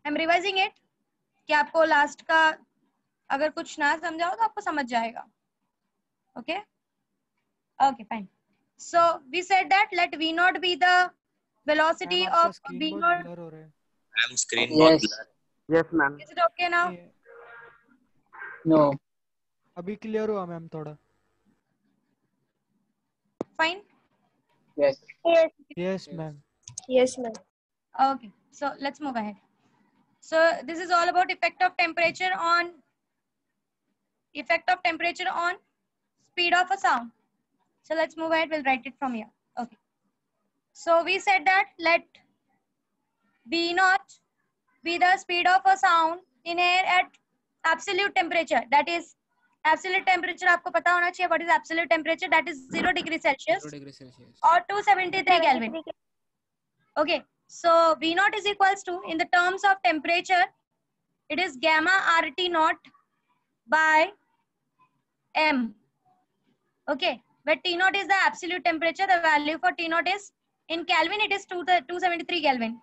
I am revising it कि आपको last का अगर कुछ ना समझाओ तो आपको समझ जाएगा. Okay okay fine. So we said that let v naught be the velocity ma'am आपका of स्क्रीन v बहुत naught. ब्लर हो रहा है. मैम स्क्रीन बहुत Yes. Blur. Yes, ma'am. Is it okay now? No. अभी क्लियर हुआ ma'am थोड़ा. Fine. Yes. Yes. Yes ma'am. Yes, ma'am. Okay, so let's move ahead. So this is all about effect of temperature on speed of a sound. So let's move ahead. We'll write it from here. Okay. So we said that let v naught be the speed of a sound in air at absolute temperature. That is absolute temperature. आपको पता होना चाहिए. What is absolute temperature? That is 0 degree Celsius 0 degree Celsius. or 273 Kelvin. Okay. So v naught is equals to, in the terms of temperature, it is gamma RT naught by m. Okay, where T naught is the absolute temperature, the value for T naught is, in Kelvin it is 273 Kelvin.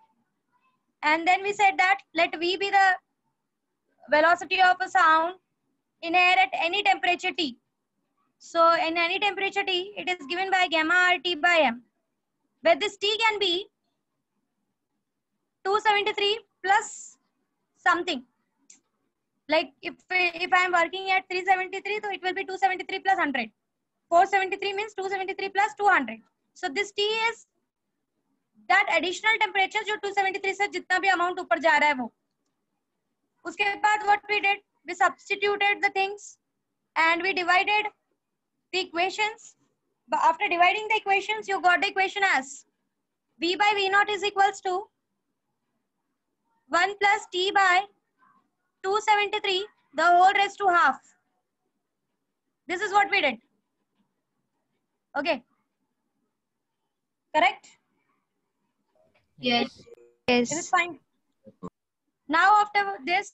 And then we said that let V be the velocity of a sound in air at any temperature T. So in any temperature T, it is given by gamma RT by m, where this T can be 273 plus something. Like if I am working at 373, so it will be 273 plus 100. 473 means 273 plus 200. So this T is that additional temperature जो 273 से जितना भी amount ऊपर जा रहा है वो. उसके बाद what we did, we substituted the things and we divided the equations. But after dividing the equations, you got the equation as V by V naught is equals to 1 plus T by 273 the whole raised to half. This is what we did. Okay. Correct? Yes. It is fine. Now after this,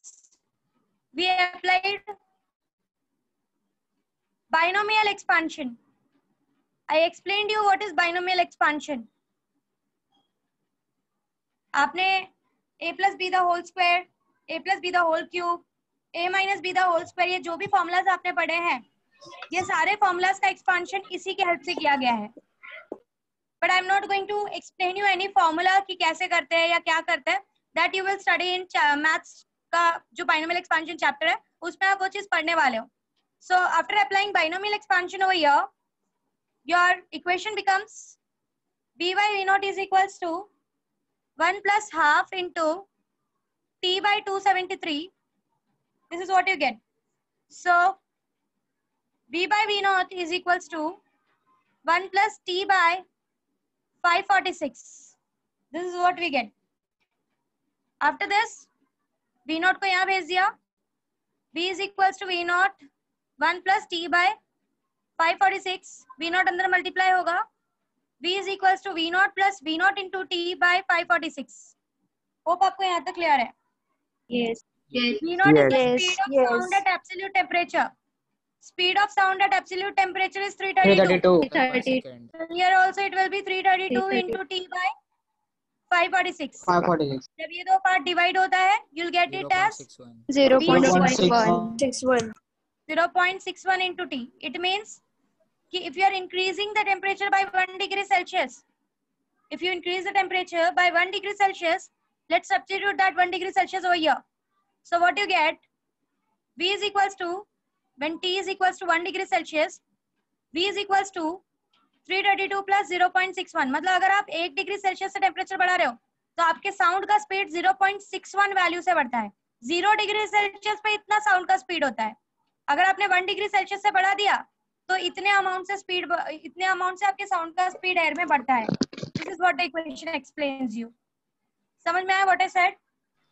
we applied binomial expansion. I explained you what is binomial expansion. आपने a plus b the whole square, a plus b the whole cube, a minus b the whole square, ये जो भी formulas आपने पढ़े हैं, ये सारे formulas का expansion इसी के help से किया गया है. But I am not going to explain you any formula कि कैसे करते हैं या क्या करते हैं. That you will study in maths का जो binomial expansion chapter है, उसमें आप वो चीज पढ़ने वाले हो. So after applying binomial expansion over here, your equation becomes b by v naught is equals to 1 plus half into t by 273. This is what you get. So b by v naught is equals to 1 plus t by 546. This is what we get. After this, v naught को यहाँ भेज दिया. b is equals to v naught 1 plus t by 546. v naught अंदर multiply होगा. v is equals to v naught plus v naught into t by 546. Hope आपको यहाँ तक clear है. Yes. Yes. v naught is the Yes. speed of Yes. sound at absolute temperature. Speed of sound at absolute temperature is 332. 332. Per second. Here also it will be 332 into t by 546. 546. जब ये दो part divide होता है, you'll get it as 0.61. 0.61. 0.61 into t. It means कि if you are increasing the temperature by 1 degree Celsius, if you increase the temperature by 1 degree Celsius, let's substitute that 1 degree Celsius over here. So what you get, V is equals to, when T is equals to 1 degree Celsius, V is equals to 332 plus 0.61. मतलब अगर आप 1 degree Celsius से temperature बढ़ा रहे हो तो आपके sound का स्पीड 0.61 वैल्यू से बढ़ता है. 0 डिग्री सेल्सियस पे इतना साउंड का स्पीड होता है. अगर आपने 1 डिग्री सेल्सियस से बढ़ा दिया तो इतने अमाउंट से आपके साउंड का स्पीड एयर में बढ़ता है. This is what the equation explains you. समझ में आया व्हाट आई सेड?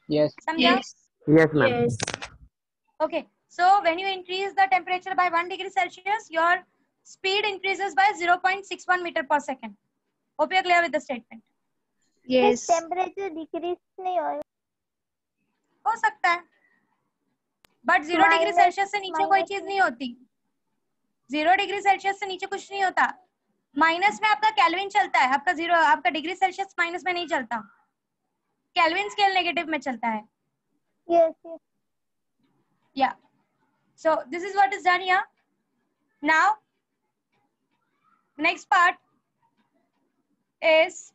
Yes. समझा? Yes, ma'am. Yes. Okay. So when you increase the temperature by 1 degree Celsius, your speed increases by 0.61 meter per second. Hope you are clear with the statement. Yes. Temperature decrease नहीं हो सकता है, but 0 degree Celsius से नीचे कोई चीज नहीं होती. 0 डिग्री सेल्सियस से नीचे कुछ नहीं होता. माइनस में आपका केल्विन चलता है, आपका डिग्री सेल्सियस माइनस में नहीं चलता. केल्विन स्केल नेगेटिव में चलता है. Yes, yes. Yeah. So this is what is done here. Now, next part is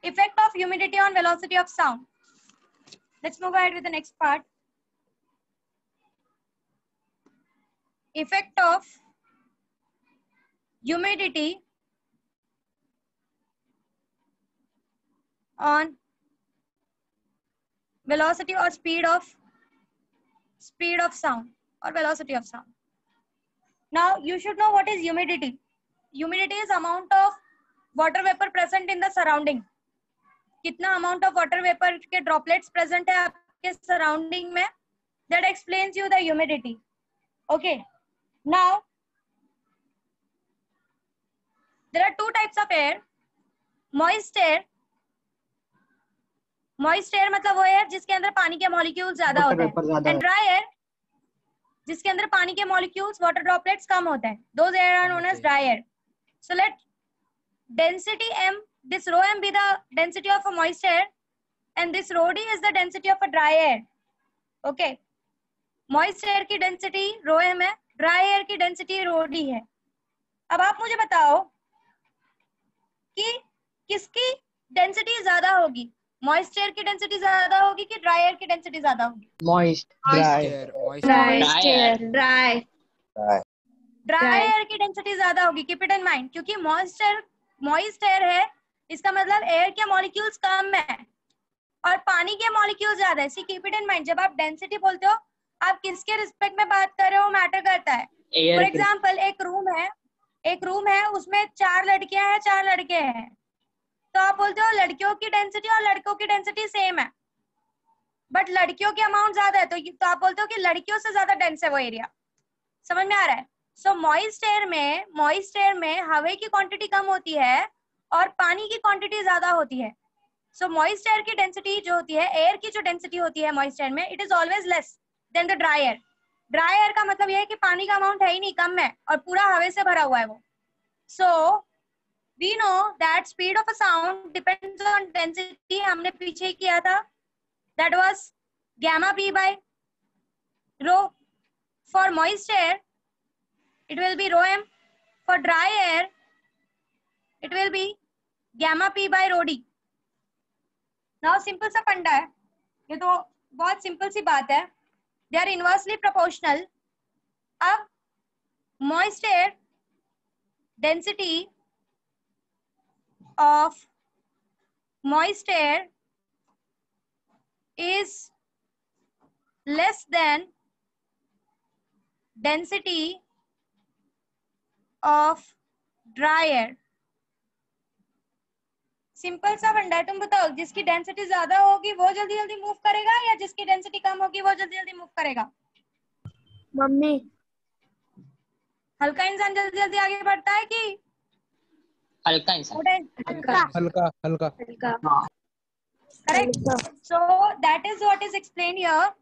effect of humidity on velocity of sound. Let's move ahead with the next part. Effect of humidity on velocity or speed of sound or velocity of sound. Now you should know what is humidity. Humidity is amount of water vapor present in the surrounding. कितना amount of water vapor के droplets present है आपके surrounding में, that explains you the humidity. Okay. Now there are two types of air. Moist air. Moist air मतलब वो air जिसके अंदर पानी के मॉलिक्यूल्स ज्यादा होते हैं, एंड ड्राई एयर जिसके अंदर पानी के मॉलिक्यूल्स वाटर ड्रॉपलेट्स कम होते हैं. Those air are known as dry air. So let density m, this rho m be the density of a moist air and this rho d is the density of a dry air. Okay. Moist air की density rho m है, dry air की density rho d है. अब आप मुझे बताओ कि किसकी डेंसिटी ज्यादा होगी, मॉइस्ट एयर की डेंसिटी ज्यादा होगी कि ड्राई एयर की डेंसिटी ज्यादा होगी? Moist. ड्राई एयर की डेंसिटी ज्यादा होगी. कीप इट इन माइंड, क्योंकि मॉइस्ट एयर है, इसका मतलब एयर के मॉलिक्यूल्स कम है और पानी के मॉलिक्यूल ज्यादा है. सी कीप इट इन माइंड, जब आप डेंसिटी बोलते हो आप किसके रिस्पेक्ट में बात कर रहे हो मैटर करता है. फॉर एग्जाम्पल एक रूम है उसमें 4 लड़कियां हैं 4 लड़के हैं, तो आप बोलते हो लड़कियों की डेंसिटी और लड़कों की डेंसिटी सेम है, बट लड़कियों की अमाउंट ज्यादा है, तो आप बोलते हो कि लड़कियों से ज्यादा डेंस है वो एरिया. समझ में आ रहा है? सो मॉइस्ट एयर में हवा की क्वांटिटी कम होती है और पानी की क्वांटिटी ज्यादा होती है. सो मॉइस्ट एयर की डेंसिटी जो होती है, एयर की जो डेंसिटी होती है मॉइस्ट एयर में, it is always less than the dry air. Dry air का मतलब यह है कि पानी का अमाउंट है ही नहीं, कम है और पूरा हवा से भरा हुआ है वो. सो we know that speed of a sound depends on density. हमने पीछे ही किया था, that was gamma p by rho. For moist air it will be rho m, for dry air it will be gamma p by rho d. Now simple सा फंडा है, ये तो बहुत सिंपल सी बात है. they are inversely proportional. अब moist air density of moist air is less than density of dry air. Simple सा फंडा है. तुम बताओ जिसकी डेंसिटी ज्यादा होगी वो जल्दी जल्दी मूव करेगा या जिसकी डेंसिटी कम होगी वो जल्दी जल्दी मूव करेगा? मम्मी. हल्का इंसान जल्दी जल्दी आगे बढ़ता है कि हल्का इंसान? हल्का. Correct. So that is what is explained here,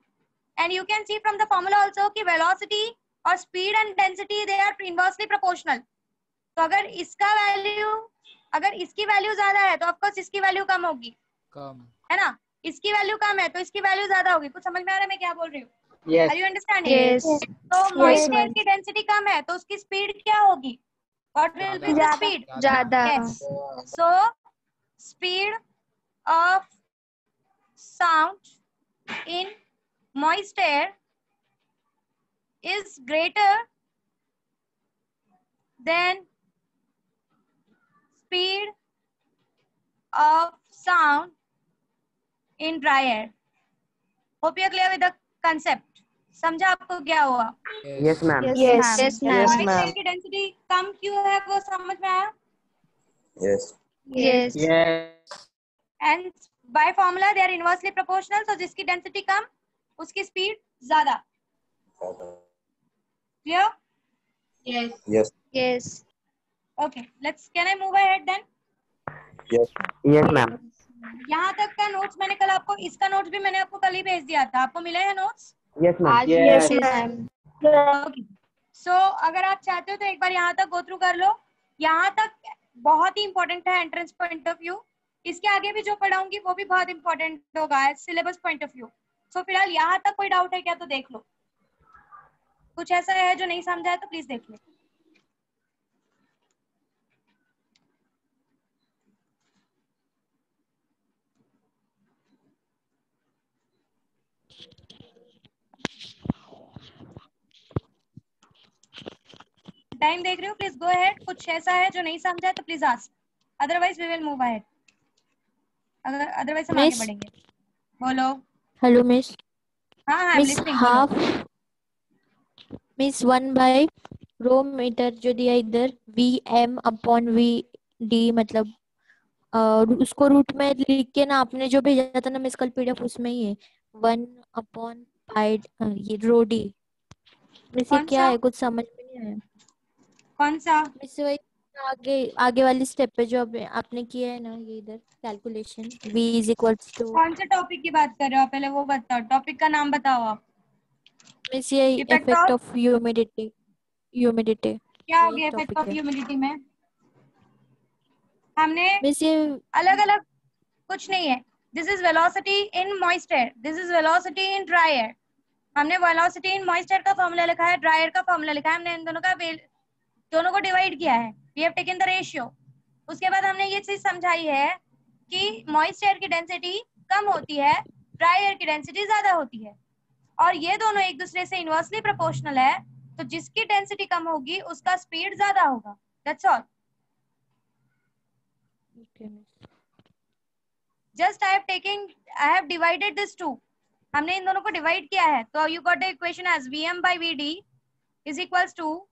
and you can see from the formula also कि velocity और speed and density they are inversely proportional. तो अगर इसकी वैल्यू ज्यादा है तो ऑफकोर्स इसकी वैल्यू कम होगी, है ना? इसकी वैल्यू कम है तो इसकी वैल्यू ज्यादा होगी. कुछ समझ में आ रहा है मैं क्या बोल रही हूँ? Yes. Are you understanding? Yes. तो मॉइस्ट एयर की डेंसिटी कम है तो उसकी स्पीड क्या होगी? What will be the speed? ज्यादा. Yes. So speed of sound in moist air is greater than speed of sound in dry air. Hope you are clear with the concept. समझा आपको क्या हुआ? Yes, ma'am. Yes, ma'am. Moist air की density कम क्यों है वो समझ में आया? Yes. Yes. Yes. And by formula they are inversely proportional. So जिसकी डेंसिटी कम उसकी स्पीड ज्यादा. Clear? Yes. Okay. Can I move ahead then? Yes, ma'am. यहाँ तक का नोट्स मैंने कल आपको, इसका नोट्स भी मैंने आपको कल ही भेज दिया था. आपको मिले हैं notes? Yes, ma'am. Yes, ma'am. Okay. So अगर आप चाहते हो तो एक बार यहाँ तक गो थ्रू कर लो. यहाँ तक बहुत ही इंपॉर्टेंट है एंट्रेंस पॉइंट ऑफ व्यू. इसके आगे भी जो पढ़ाऊंगी वो भी बहुत इंपॉर्टेंट होगा सिलेबस पॉइंट ऑफ व्यू. सो फिलहाल यहाँ तक कोई डाउट है क्या तो देख लो, कुछ ऐसा है जो नहीं समझा है तो प्लीज देख लो। टाइम देख रहे हो, प्लीज गो अहेड। कुछ ऐसा है जो नहीं समझा है तो please ask, otherwise we will move ahead. अगर अदरवाइज हम आगे मिस बढ़ेंगे। बोलो। हेलो मिस हाँ हाँ, मिस लिस्निंग, बोलो। हाफ मिस 1/रो मीटर जो दिया इधर VM/V_D मतलब उसको रूट में लिख के ना आपने जो भेजा था ना मिस कल PDF उसमें ही है 1/पाई ये रो D। मिस ये कौन क्या सा है कुछ समझ में नहीं आया। कौन सा? मिस वही आगे आगे वाली स्टेप पे जो आपने किया है ना ये इधर कैलकुलेशन V=टू कौन से टॉपिक की बात कर रहे हो आप? पहले वो बताओ, टॉपिक का नाम बताओ आप। मिस ये effect effect of, of humidity humidity क्या हो यही गया इफेक्ट टॉपिक ऑफ है ह्यूमिडिटी में? हमने मिस ये अलग अलग, कुछ नहीं है। This is velocity in moist air, this is velocity in dry air. हमने वेलोसिटी इन मॉइस्ट एयर का फॉर्मूला लिखा है, ड्राई एयर का फॉर्मूला लिखा है, हमने इन दोनों को डिवाइड किया है। We have taken the ratio. उसके बाद हमने ये चीज समझाई है कि मॉइस्ट एयर की डेंसिटी कम होती है, ड्राई एयर की डेंसिटी ज्यादा होती है, और ये दोनों एक दूसरे से इनवर्सली प्रोपोर्शनल है। तो जिसकी डेंसिटी कम होगी उसका स्पीड ज्यादा होगा। That's all. Just I have divided this two. हमने इन दोनों को डिवाइड किया है, तो you got the equation as VM/VD is equals to,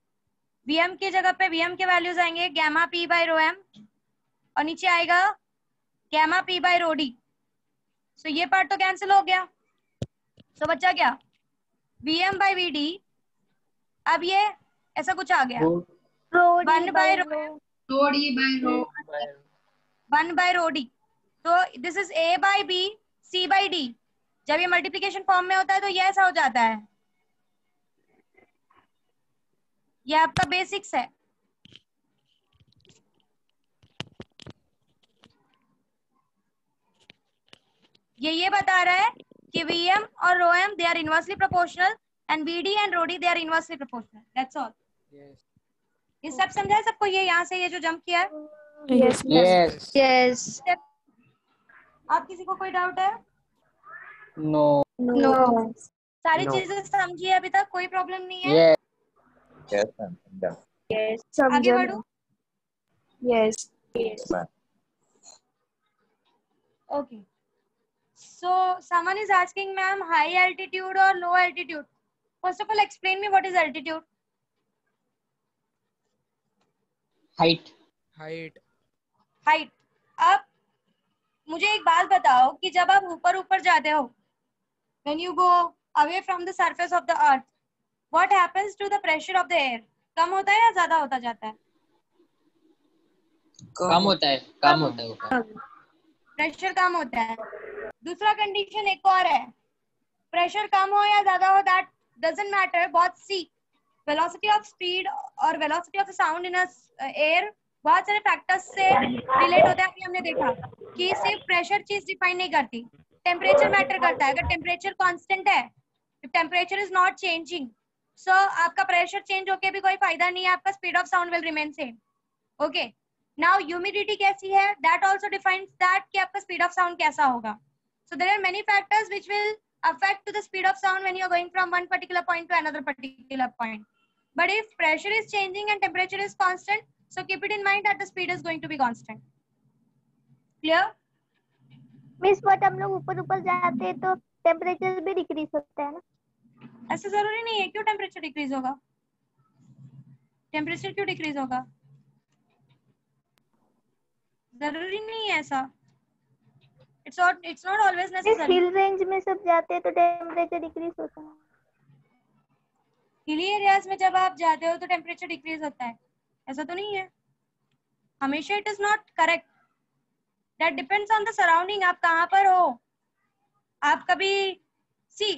VM की जगह पे VM के वैल्यूज आएंगे गैमा P/ρm, और नीचे आएगा गैमा P/ρd। सो ये पार्ट तो कैंसिल हो गया, तो बचा क्या? VM/VD। अब ये ऐसा कुछ आ गया, रो डी 1 बाई by रो। One by row D. तो दिस इज A/B C/D। जब ये मल्टीप्लीकेशन फॉर्म में होता है तो ये ऐसा हो जाता है। ये आपका बेसिक्स है। ये बता रहा है कि VM और ρm they are inversely proportional and BD and ρd they are inversely proportional. That's all. ये सब समझा है सबको? ये यहाँ से ये जो जंप किया है, यस Yes. यस आप किसी को कोई डाउट है? No. नो सारी No. चीजें समझी है अभी तक? कोई प्रॉब्लम नहीं है? Yes. Yes, ma'am. Done. आगे बढ़ू? Yes Ma'am. Okay. So someone is asking, ma'am, high altitude or low altitude? First of all, explain me what is altitude. Height. Height. अब मुझे एक बात बताओ कि जब आप ऊपर ऊपर जाते हो, when you go away from the surface of the earth, what happens to the pressure of the air? कम होता है या ज्यादा होता जाता है? कम होता है। प्रेशर कम होता है। दूसरा कंडीशन एक और है, प्रेशर कम हो या ज्यादा हो, दैट डजंट मैटर। बहुत सी वेलोसिटी ऑफ स्पीड और velocity of sound in air बहुत सारे फैक्टर्स से रिलेट होता है। अभी हमने देखा कि सिर्फ प्रेशर चीज डिफाइन नहीं करती, टेम्परेचर मैटर करता है। अगर टेम्परेचर कांस्टेंट है, टेम्परेचर इज नॉट चेंजिंग, सो आपका प्रेशर चेंज होके भी कोई फायदा नहीं है, आपका speed of sound will remain same. Okay, now humidity कैसी है, दैट आल्सो डिफाइंस दैट कि आपका स्पीड ऑफ साउंड कैसा होगा। So there are many factors which will affect to the speed of sound when you are going from one particular point to another particular point. But if pressure is changing and temperature is constant, so keep it in mind that the speed is going to be constant. Clear? Miss but हम लोग ऊपर ऊपर जाते हैं तो temperature भी decrease होता है ना? ऐसा जरूरी नहीं है। क्यों टेम्परेचर डिक्रीज होगा? टेम्परेचर क्यों डिक्रीज होगा? जरूरी नहीं है ऐसा। It's not always necessary. Hill range में सब जाते हैं तो टेम्परेचर डिक्रीज होता है। हिली एरियाज में जब आप जाते हो तो टेम्परेचर डिक्रीज होता है, ऐसा तो नहीं है हमेशा। It is not correct, that depends on the surrounding, आप कहाँ पर हो। आप कभी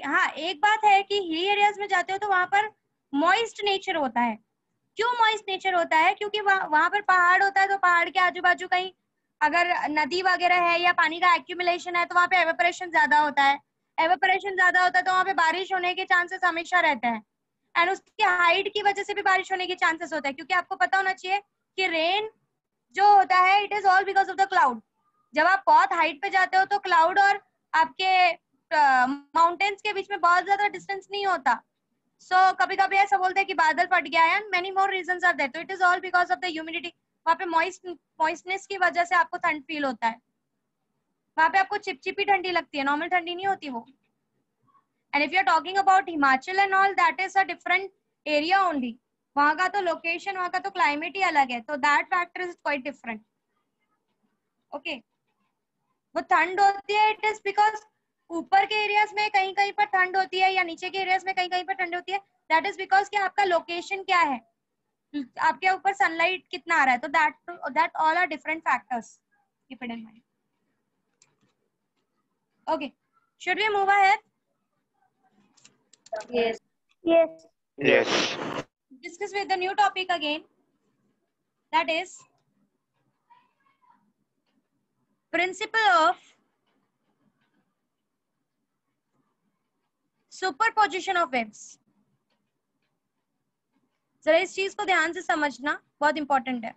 हाँ, एक बात है कि हिली एरियाज में जाते हो तो वहां पर मॉइस्ट नेचर होता है। क्यों मॉइस्ट नेचर होता है? क्योंकि वहां पर पहाड़ होता है, तो पहाड़ के आजू बाजू कहीं अगर नदी वगैरह है या पानी का एक्यूमुलेशन है तो वहां पे एवेपोरेशन ज्यादा होता है। एवेपोरेशन ज्यादा होता है तो वहाँ पे बारिश होने के चांसेस हमेशा रहते हैं, एंड उसकी हाइट की वजह से भी बारिश होने के चांसेस होता है, क्योंकि आपको पता होना चाहिए कि रेन जो होता है it is all because of the cloud. जब आप बहुत हाइट पे जाते हो तो क्लाउड और आपके माउंटेन्स के बीच में बहुत ज्यादा डिस्टेंस नहीं होता, सो कभी कभी ऐसा बोलते हैं कि बादल फट गया है, and many more reasons are there. तो it is all because of the humidity. वहाँ पे मॉइस्टनेस की वजह से आपको ठंड फील होता है, वहाँ पे आपको चिपचिपी ठंडी लगती है, नॉर्मल ठंडी नहीं होती वो। And if you are talking about Himachal and all, that is a different area only. वहाँ का तो लोकेशन, वहाँ का तो क्लाइमेट ही अलग है, तो that factor is quite different. Okay, वो ठंड होती है इट इज बिकॉज ऊपर के एरियाज में कहीं कहीं पर ठंड होती है, या नीचे के एरियाज में कहीं कहीं पर ठंड होती है, दैट इज बिकॉज कि आपका लोकेशन क्या है, आपके ऊपर सनलाइट कितना आ रहा है, तो that all are different factors, keep it in mind. Okay, should we move ahead? Yes. Yes. Yes. Discuss with the new topic again, that is principle of superposition of waves. जरा इस चीज को ध्यान से समझना, बहुत इंपॉर्टेंट है।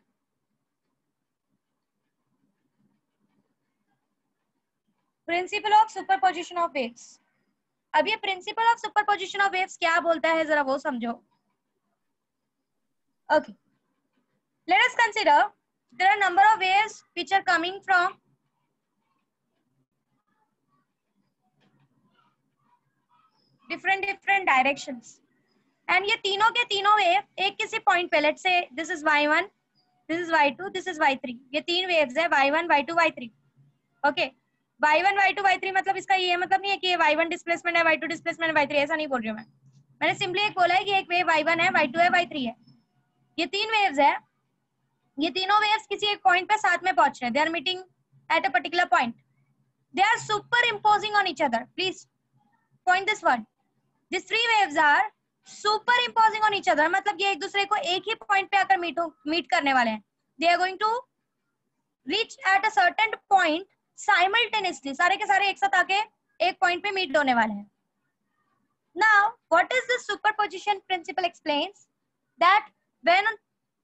Principle of superposition of waves. अब ये principle of superposition of waves क्या बोलता है, जरा वो समझो। Okay, let us consider there are number of waves which are coming from different directions, and ये तीनों के तीनों वेव एक किसी पॉइंट पे, let's say this is y1, this is y2, this is y3, ये तीन वेव्स है y1 y2 y3। Okay, y1 y2 y3 मतलब इसका ये मतलब नहीं है कि ये y1 डिस्प्लेसमेंट है, y2 डिस्प्लेसमेंट है, y3, ऐसा नहीं बोल रही हूँ मैं। मैंने सिंपली एक बोला है कि एक वेव y1 है, y2 है, y3 है। ये तीन वेव्स है, ये तीनों वेव्स किसी एक पॉइंट पे साथ में पहुंच रहे हैं, they are meeting at a particular point, they are superimposing on each other. Please point this word, these three waves are superimposing on each other, मतलब ये एक दूसरे को एक ही पॉइंट पे आकर मीट करने वाले हैं। they are going to reach at a certain point simultaneously, सारे के सारे एक साथ आके एक पॉइंट पे मीट होने वाले हैं। now what is this superposition principle explains that when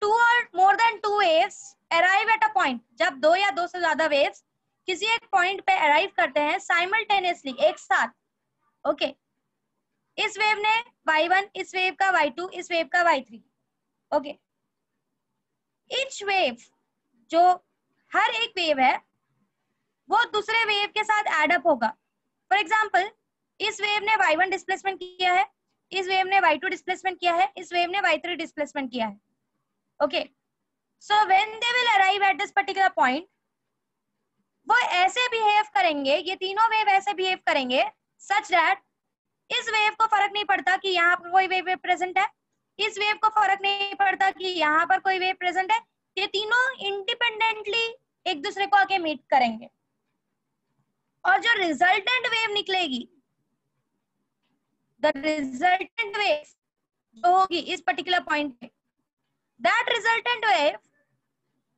two or more than two waves arrive at a point, जब दो या दो से ज्यादा waves किसी एक पॉइंट पे अराइव करते हैं simultaneously, एक साथ। ओके, इस वेव ने y1, इस वेव का y2, इस वेव का y3। ओके, ईच वेव, जो हर एक वेव है वो दूसरे वेव के साथ एड अप होगा। फॉर एग्जांपल, इस वेव ने y1 डिस्प्लेसमेंट किया है, इस वेव ने y2 डिस्प्लेसमेंट किया है, इस वेव ने y3 डिस्प्लेसमेंट किया है। Okay, so when they will arrive at this particular point, वो ऐसे बिहेव करेंगे, ये तीनों वेव ऐसे बिहेव करेंगे सच दैट इस वेव को फर्क नहीं पड़ता कि यहाँ पर कोई वेव प्रेजेंट है, इस वेव को फर्क नहीं पड़ता कि यहाँ पर कोई वेव प्रेजेंट है, ये तीनों इंडिपेंडेंटली एक दूसरे को आके मीट करेंगे, और जो रिजल्टेंट वेव निकलेगी, द रिजल्टेंट वेव जो होगी इस पर्टिकुलर पॉइंट पे, that resultant wave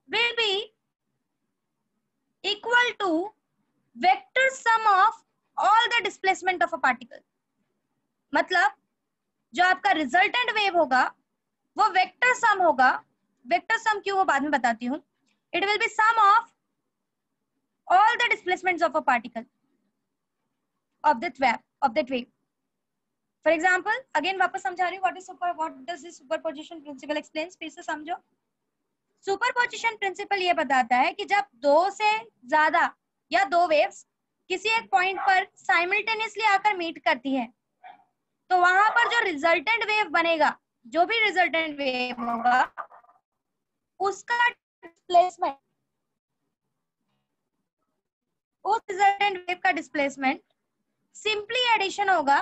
will be equal to vector sum of all the displacement of a particle. मतलब जो आपका रिजल्टेंट वेव होगा वो वेक्टर सम होगा, वेक्टर सम क्यों वो बाद में बताती हूँ। It will be sum of all the displacements of a particle of that wave. For example, again वापस समझा रही हूँ, what does this superposition principle explains, फिर से समझो। सुपरपोजिशन प्रिंसिपल ये बताता है कि जब दो से ज्यादा या दो वेव्स किसी एक पॉइंट पर साइमल्टेनियसली आकर मीट करती है, तो वहां पर जो रिजल्टेंट वेव बनेगा, जो भी रिजल्टेंट वेव होगा, उसका डिस्प्लेसमेंट, उस रिजल्टेंट वेव का डिस्प्लेसमेंट सिंपली एडिशन होगा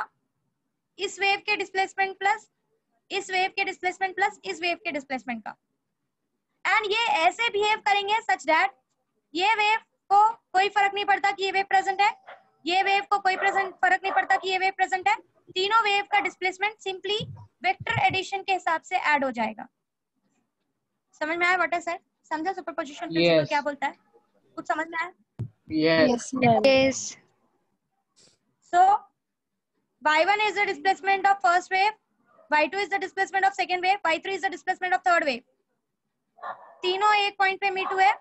इस वेव के डिस्प्लेसमेंट प्लस इस वेव के डिस्प्लेसमेंट प्लस इस वेव के डिस्प्लेसमेंट का। एंड ये ऐसे बिहेव करेंगे सच दैट ये वेव को कोई फर्क नहीं पड़ता कि ये वेव प्रेजेंट है, ये वेव को कोई फर्क नहीं पड़ता कि ये वेव प्रेजेंट है, तीनों वेव का डिस्प्लेसमेंट सिंपली वेक्टर एडिशन के हिसाब से ऐड हो जाएगा। समझ में आया व्हाट है सर? समझा सुपरपोजिशन प्रिंसिपल क्या बोलता है? कुछ समझ में आया? Yes. Yes. So y1 is the displacement of first wave, y2 is the displacement of second wave, y3 is the displacement of third wave. तीनों एक पॉइंट पे मीट हुए,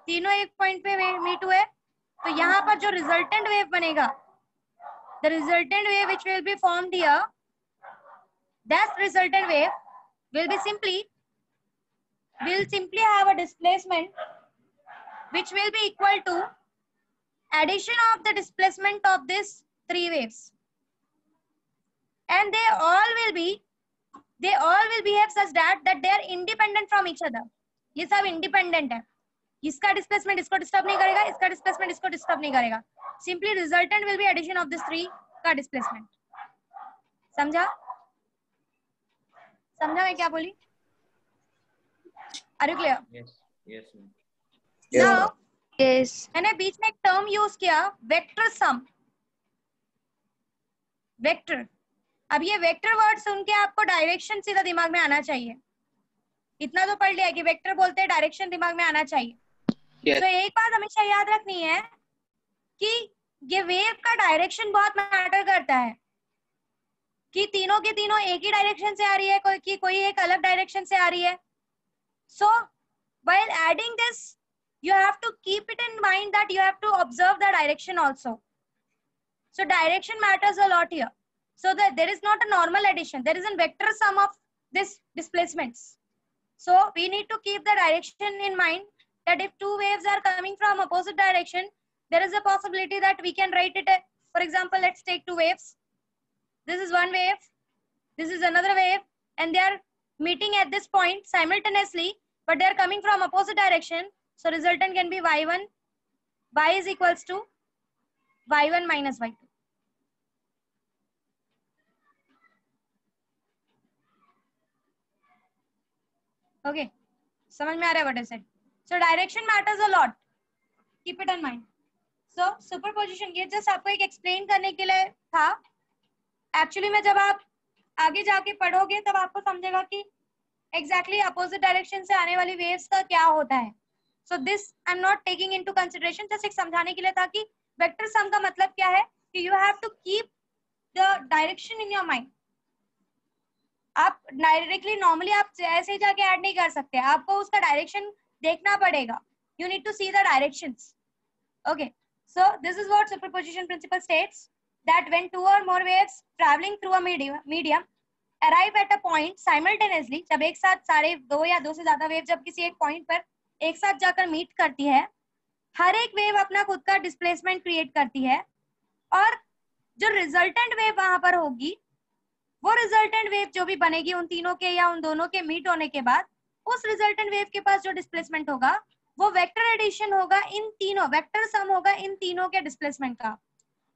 तीनों एक पॉइंट पे मीट हुए, तो यहाँ पर जो रिजल्टेंट वेव बनेगा, the resultant wave which will be formed here, that resultant wave will simply have a displacement which will be equal to addition of the displacement of these three waves, and they all will behave such that they are independent from each other. ये सब independent है, इसका displacement इसको disturb नहीं करेगा, इसका displacement इसको disturb नहीं करेगा. Simply resultant will be addition of these three का displacement. समझा? समझा मैं क्या बोली? Are you clear? Yes. Yes. Ma'am. Now, Yes. मैंने बीच में एक टर्म यूज किया, वेक्टर सम. वेक्टर, अब ये वेक्टर वर्ड सुन के आपको डायरेक्शन सीधा दिमाग में आना चाहिए. इतना तो पढ़ लिया कि वेक्टर बोलते हैं, डायरेक्शन दिमाग में आना चाहिए. Yes. तो एक बात हमेशा याद रखनी है कि ये वेव का डायरेक्शन बहुत मैटर करता है, कि तीनों के तीनों एक ही डायरेक्शन से आ रही है, कोई एक अलग डायरेक्शन से आ रही है. So while adding this, you have to keep it in mind that you have to observe the direction also. So direction matters a lot here. So that there is not a normal addition, there is a vector sum of this displacements. So we need to keep the direction in mind, that if two waves are coming from opposite direction, there is a possibility that we can write it. For example, let's take two waves. This is one wave, this is another wave, and they are meeting at this point simultaneously, but they are coming from opposite direction. So resultant can be y1, y is equals to y1 minus y2. Okay, समझ में आ रहा है what I said? So direction matters a lot. Keep it in mind. So superposition, ये just आपको एक explain करने के लिए था. Actually में जब आप आगे जाके पढ़ोगे तब आपको समझेगा कि exactly opposite direction से आने वाली waves का क्या होता है. So this I'm not taking into consideration, just एक समझाने के लिए था कि vector sum का मतलब क्या है, कि you have to keep the direction in your mind. आप डायरेक्टली नॉर्मली आप ऐसे ही जाके ऐड नहीं कर सकते, आपको उसका डायरेक्शन देखना पड़ेगा. You need to see the directions. Okay, so this is what superposition principle states, that when two or more waves traveling through a medium arrive at a point simultaneously, जब एक साथ सारे दो या दो से ज्यादा वेव जब किसी एक पॉइंट पर एक साथ जाकर मीट करती है, हर एक वेव अपना खुद का डिस्प्लेसमेंट क्रिएट करती है, और जो रिजल्टेंट वेव वहां पर होगी, वो रिजल्टेंट वेव जो भी बनेगी उन तीनों के या उन दोनों के मीट होने के बाद, उस रिजल्टेंट वेव के पास जो डिस्प्लेसमेंट होगा वो वेक्टर एडिशन होगा, इन तीनों वेक्टर सम होगा इन तीनों के डिस्प्लेसमेंट का.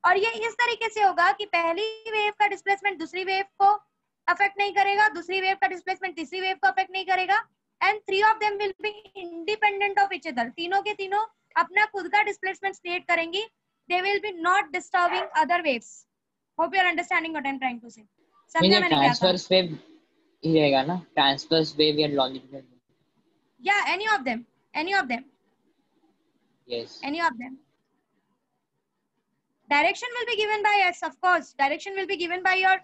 और ये इस तरीके से होगा कि पहली वेव का डिस्प्लेसमेंट दूसरी वेव को अफेक्ट नहीं करेगा, दूसरी वेव का डिस्प्लेसमेंट तीसरी वेव को अफेक्ट नहीं करेगा, and three of them will be independent of each other. तीनों के तीनों अपना खुद का डिस्प्लेसमेंट क्रिएट करेंगी. They will be not disturbing other waves. Hope you are understanding what I am trying to say. समझा मैंने क्या कहा? ट्रांसवर्स वेव ही रहेगा ना, ट्रांसवर्स वेव या लॉन्जिट्यूडनल. या any of them, any of them, Yes. any of them. Direction will be given by us, of course. Direction will be given by your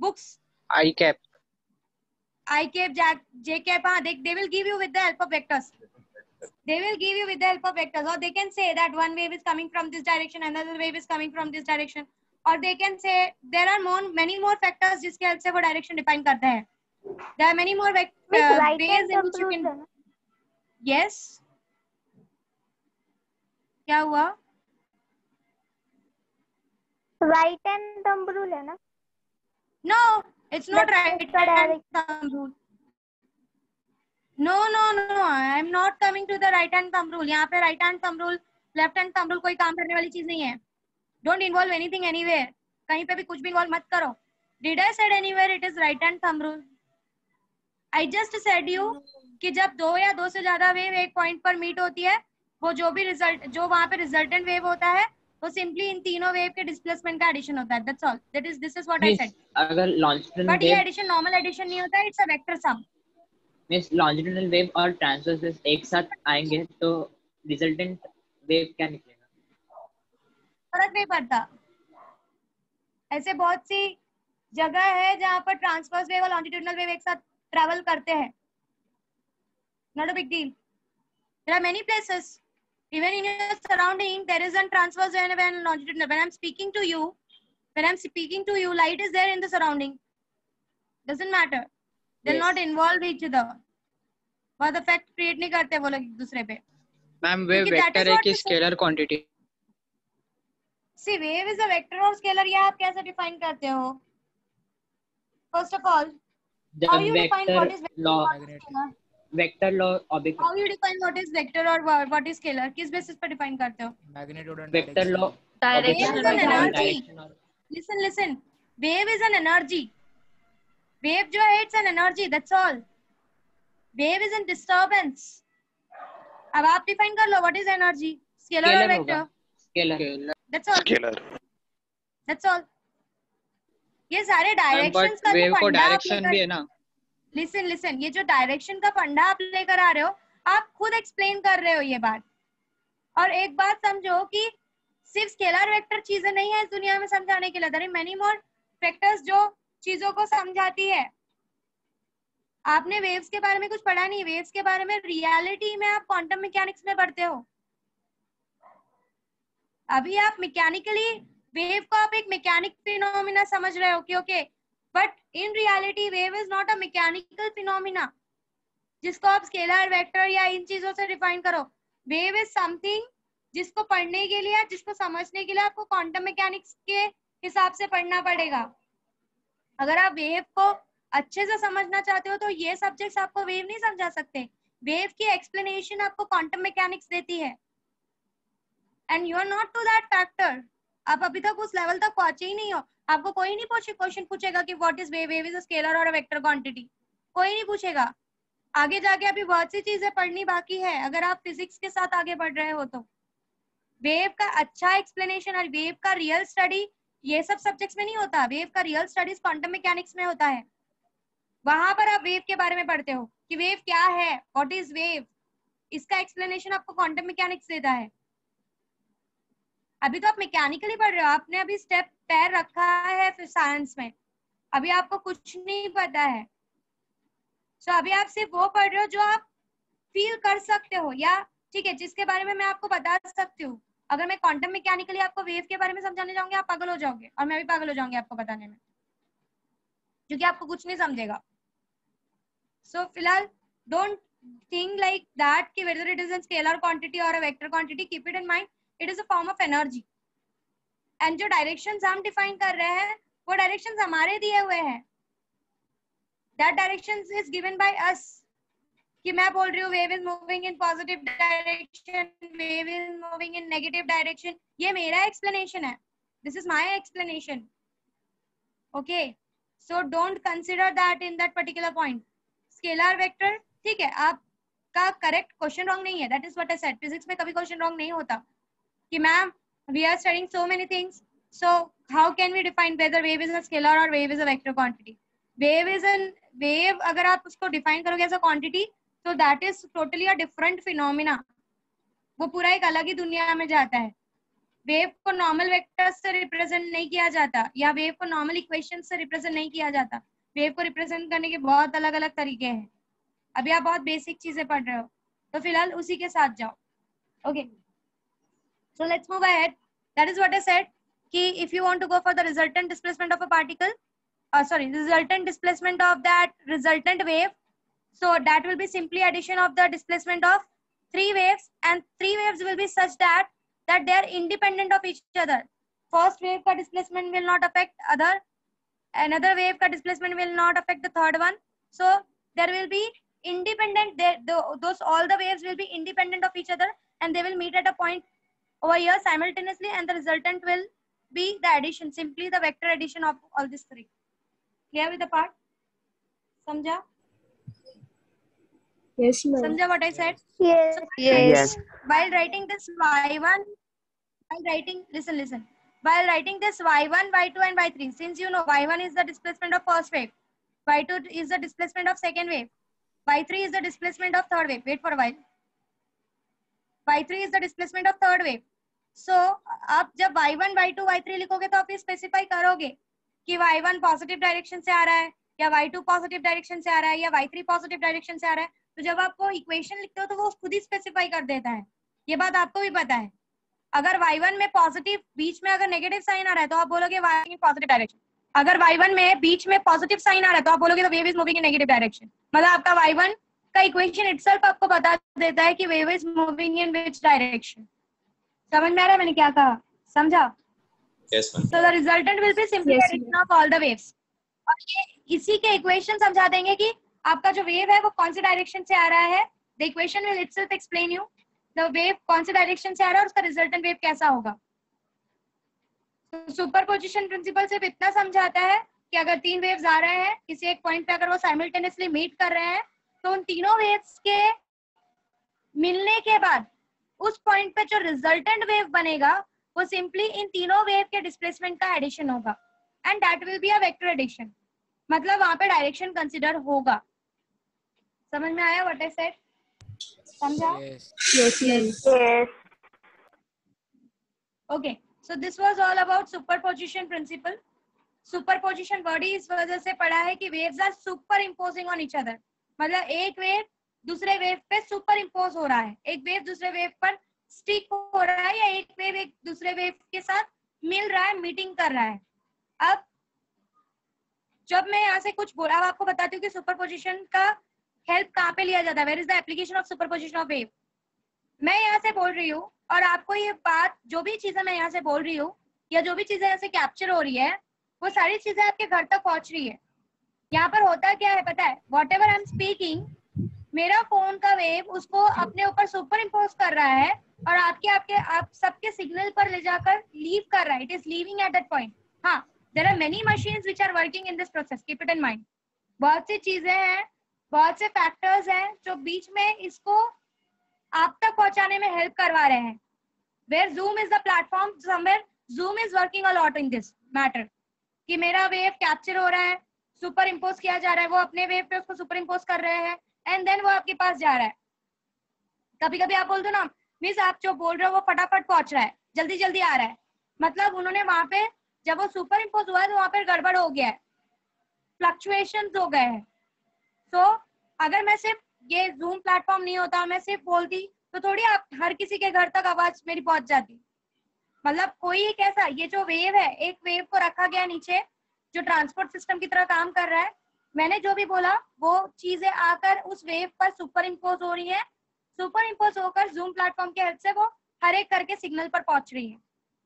books. I cap. I cap, J cap. They will give you with the help of vectors. They will give you with the help of vectors, or they can say that one wave is coming from this direction, another wave is coming from this direction, or they can say there are many more factors जिसके help से वो direction define करता है. There are many more ways in which you can. Yes. क्या हुआ? Right hand thumb rule है ना? No, it's not right hand thumb rule. No, I am not coming to the right hand thumb rule. यहाँ पे right hand thumb rule, left hand thumb rule कोई काम करने वाली चीज नहीं है. Don't involve anything anywhere. कहीं पे भी कुछ भी involve मत करो. Did I said anywhere it is right hand thumb rule? I just said you कि जब दो या दो से ज्यादा वेव एक पॉइंट पर मीट होती है, वो जो भी रिजल्ट जो वहां पे रिजल्टेंट वेव होता है वो सिंपली इन तीनों वेव के डिस्प्लेसमेंट का एडिशन होता है. That's all. This is what I said. अगर लॉन्जिट्यूडनल बट ये वेव एडिशन नॉर्मल एडिशन नहीं होता है, it's a vector sum. Means longitudinal wave और ट्रांसवर्स वेव एक साथ आएंगे तो रिजल्टेंट वेव क्या निकलेगा? फर्क नहीं पड़ता। ऐसे बहुत सी जगह है जहाँ पर ट्रांसवर्स वेव और लॉन्जिट्यूडिनल वेव एक साथ ट्रैवल करते हैं। Not a big deal. There are many places even in your surrounding there is a transverse wave and longitudinal. When I'm speaking to you, light is there in the surrounding. Doesn't matter. They'll not involve each other. बहुत effect create नहीं करते वो लोग एक दूसरे पे। Ma'am wave vector है कि scalar quantity? See, wave is a vector or scalar, ये आप कैसे define करते हो? First of all, how you define what is vector or scalar? Vector law object How you define what is vector or what is scalar? किस basis पर define करते हो? Magnitude and vector law Wave is an energy. Direction Listen. Wave is an energy. Wave जो है it's an energy. That's all. Wave is in disturbance. अब आप define कर लो what is energy? Scalar or vector? Scalar That's all. Scalar. That's all. ये सारे directions but का जो wave को फंडा आप डायरेक्शन भी है ना। लिसन ये जो डायरेक्शन का फंडा आप लेकर आ रहे हो, आप खुद एक्सप्लेन कर रहे हो ये बात। और एक बात समझो कि सिर्फ स्केलर वेक्टर चीजें नहीं है इस दुनिया में समझाने के लिए, there are many more factors जो चीजों को समझाती है। आपने वेव्स के बारे में कुछ पढ़ा नहीं, वेव्स के बारे में रियलिटी में आप क्वांटम मैकेनिक्स में पढ़ते हो। अभी आप मैकेनिकली वेव को आप एक मैकेनिक फिनोमिना समझ रहे हो कि okay, but in reality wave is not a mechanical phenomena जिसको आप स्केलर वेक्टर या इन चीजों से डिफाइन करो। वेव इज समथिंग जिसको पढ़ने के लिए, जिसको समझने के लिए आपको क्वांटम मैकेनिक्स के हिसाब से पढ़ना पड़ेगा। अगर आप वेव को अच्छे से समझना चाहते हो तो ये सब्जेक्ट्स आपको वेव नहीं समझा सकते। वेव की एक्सप्लेनेशन आपको क्वांटम मैकेनिक्स देती है and you are not to that factor. आप अभी तक उस लेवल तक पहुंचे ही नहीं हो। आपको कोई नहीं क्वेश्चन पूछेगा कि what is wave, wave is a scalar और अ वेक्टर क्वांटिटी, कोई नहीं पूछेगा। आगे जाके अभी बहुत सी चीजें पढ़नी बाकी है अगर आप फिजिक्स के साथ आगे बढ़ रहे हो तो। वेव का अच्छा एक्सप्लेनेशन और वेव का रियल स्टडी ये सब सब्जेक्ट्स में नहीं होता। वेव का रियल स्टडीज क्वांटम मैकेनिक्स में होता है। वहां पर आप वेव के बारे में पढ़ते हो कि वेव क्या है, व्हाट इज वेव, इसका एक्सप्लेनेशन आपको क्वांटम मैकेनिक्स देता है। अभी तो आप मैकेनिकली पढ़ रहे हो, आपने अभी स्टेप पैर रखा है फिर साइंस में, अभी आपको कुछ नहीं पता है। सो अभी आप सिर्फ वो पढ़ रहे हो जो आप फील कर सकते हो, या ठीक है जिसके बारे में मैं आपको बता सकती हूँ। अगर मैं क्वांटम मैकेनिकली आपको वेव के बारे में समझाने जाऊंगी आप पागल हो जाओगे और मैं भी पागल हो जाऊंगी आपको बताने में, क्योंकि आपको कुछ नहीं समझेगा। सो फिलहाल डोंट थिंक लाइक दैट कि whether it is a scalar quantity or a vector quantity, keep it in mind it is a form of energy। And जो डायरेक्शंस हम डिफाइन कर रहे हैं वो डायरेक्शंस हमारे दिए हुए हैं। That directions is given by us. कि मैं बोल रही हूँ wave is moving in positive direction, wave is moving in negative direction, ये मेरा एक्सप्लेनेशन है, this is my explanation. Okay, so don't consider that in that particular point. Scalar vector ठीक है, आपका करेक्ट क्वेश्चन रॉन्ग नहीं है, that is what I said. Physics में कभी क्वेश्चन रॉन्ग नहीं होता कि ma'am we are studying so many things, so how can we define whether wave is a scalar or wave is a vector quantity? Wave अगर आप उसको define करोगे as a quantity so that is totally a different phenomena, वो पूरा एक अलग ही दुनिया में जाता है। वेव को नॉर्मल वेक्टर्स से रिप्रेजेंट नहीं किया जाता या वेव को नॉर्मल इक्वेशन से रिप्रेजेंट नहीं किया जाता। वेव को रिप्रेजेंट करने के बहुत अलग अलग तरीके हैं। अभी आप बहुत बेसिक चीजें पढ़ रहे हो तो फिलहाल उसी के साथ जाओ। Okay, so let's move ahead. That is what I said कि if you want to go for the resultant displacement of a particle, resultant displacement of that resultant wave, so that will be simply addition of the displacement of three waves, and three waves will be such that they are independent of each other. First wave का displacement will not affect other, another wave का displacement will not affect the third one, so there will be independent, those all the waves will be independent of each other and they will meet at a point over here simultaneously, and the resultant will be the addition, simply the vector addition of all these three. Clear with the part? Samjha? Yes, ma'am. Samjha what I said? Yes. So, Yes. while writing this y1, listen. While writing this y1, y2 and y3, since you know y1 is the displacement of first wave, y2 is the displacement of second wave, y3 is the displacement of third wave. Wait for a while. Y3 is the displacement of third wave. सो आप जब y1 y2 y3 लिखोगे तो आप ये specify करोगे कि y1 positive direction से आ रहा है या y2 पॉजिटिव डायरेक्शन से आ रहा है या y3 पॉजिटिव डायरेक्शन से आ रहा है। तो जब आप वो इक्वेशन लिखते हो तो वो खुद ही स्पेसिफाई कर देता है, ये बात आपको भी पता है। अगर y1 में पॉजिटिव बीच में अगर नेगेटिव साइन आ रहा है तो आप बोलोगे y इन पॉजिटिव डायरेक्शन। अगर y1 में बीच में पॉजिटिव साइन आ रहा है तो आप बोलोगे the wave is moving in negative direction. मतलब आपका y1 का इक्वेशन इटसेल्फ आपको बता देता है कि wave is moving in which direction. समझ में आ रहा है मैंने क्या कहा? समझा? Yes, ma'am. So the resultant will be simply addition of all the waves. और ये इसी के इक्वेशन समझा देंगे कि आपका जो वेव है वो कौन से डायरेक्शन से आ रहा है। The equation will itself explain you the wave कौन से डायरेक्शन से आ रहा है और उसका रिजल्टेंट वेव कैसा होगा। सुपरपोजिशन प्रिंसिपल सिर्फ इतना समझाता है कि अगर तीन वेव्स आ रहे हैं किसी एक पॉइंट पे, अगर वो साइमल्टेनियसली मीट कर रहे हैं तो उन तीनों वेव्स के मिलने के बाद उस पॉइंट पे जो रिजल्टेंट वेव बनेगा वो सिंपली इन तीनों वेव के डिस्प्लेसमेंट का एडिशन होगा and that will be a vector addition. मतलब वहां पे डायरेक्शन कंसीडर होगा। समझ में आया व्हाट आई सेड? समझा? Yes. Okay, so this was all about superposition principle. Superposition word ही इस वजह से पढ़ा है कि waves are superimposing on each other. मतलब एक वेव दूसरे वेव पे सुपर इम्पोज हो रहा है, एक वेव दूसरे वेव पर स्टिक हो रहा है या एक वेव एक दूसरे वेव के साथ मिल रहा है, मीटिंग कर रहा है। अब जब मैं यहाँ से कुछ बोला, अब आपको बताती हूँ कि सुपरपोजिशन का हेल्प कहाँ पे लिया जाता है। Where is the application of superposition of wave. मैं यहाँ से बोल रही हूँ और आपको ये बात, जो भी चीजें मैं यहाँ से बोल रही हूँ या जो भी चीजें यहाँ से कैप्चर हो रही है वो सारी चीजें आपके घर तक पहुंच रही है। यहाँ पर होता क्या है पता है? What ever I am speaking, मेरा फोन का वेव उसको अपने ऊपर सुपर इम्पोज कर रहा है और आप सबके सिग्नल पर ले जाकर लीव कर रहा है। It is leaving at that point. हाँ, there are many machines which are working in this process, keep it in mind. बहुत सी चीजें हैं, बहुत से फैक्टर्स हैं जो बीच में इसको आप तक पहुंचाने में हेल्प करवा रहे हैं। Where Zoom is the platform, somewhere Zoom is working a lot in this matter कि मेरा वेव कैप्चर हो रहा है, सुपर इम्पोज किया जा रहा है, वो अपने वेव पे उसको सुपर इम्पोज कर रहे हैं एंड देन वो आपके पास जा रहा है। कभी कभी आप बोल दो ना मिस, आप जो बोल रहे हो वो फटाफट पहुंच रहा है, जल्दी जल्दी आ रहा है, मतलब उन्होंने वहां पे जब वो सुपर इम्पोज हुआ है तो वहां पे गड़बड़ हो गया है, फ्लक्चुएशंस हो गए हैं। सो अगर मैं सिर्फ ये जूम प्लेटफॉर्म नहीं होता, मैं सिर्फ बोलती तो थोड़ी आप हर किसी के घर तक आवाज मेरी पहुंच जाती। मतलब कोई एक ऐसा, ये जो वेव है, एक वेव को रखा गया नीचे जो ट्रांसपोर्ट सिस्टम की तरह काम कर रहा है। मैंने जो भी बोला वो चीजें आकर उस वेव पर सुपर इम्पोज हो रही है, सुपर इम्पोज होकर जूम प्लेटफॉर्म की हेल्प से वो हर एक करके सिग्नल पर पहुंच रही है,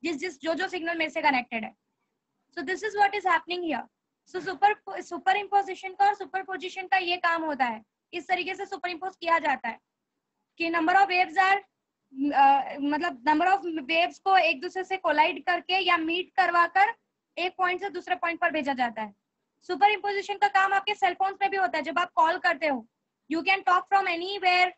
जो सिग्नल मेरे से कनेक्टेड है। सो this is what is happening here. So super imposition का और सुपरपोजिशन का ये काम होता है, इस तरीके से सुपर इम्पोज किया जाता है कि नंबर ऑफ वेव्स आर मतलब नंबर ऑफ वेव्स को एक दूसरे से कोलाइड करके या मीट करवाकर एक पॉइंट से दूसरे पॉइंट पर भेजा जाता है। सुपर इम्पोजिशन का काम आपके सेल फोन्स में भी होता है। जब आप कॉल करते हो, you can talk from anywhere,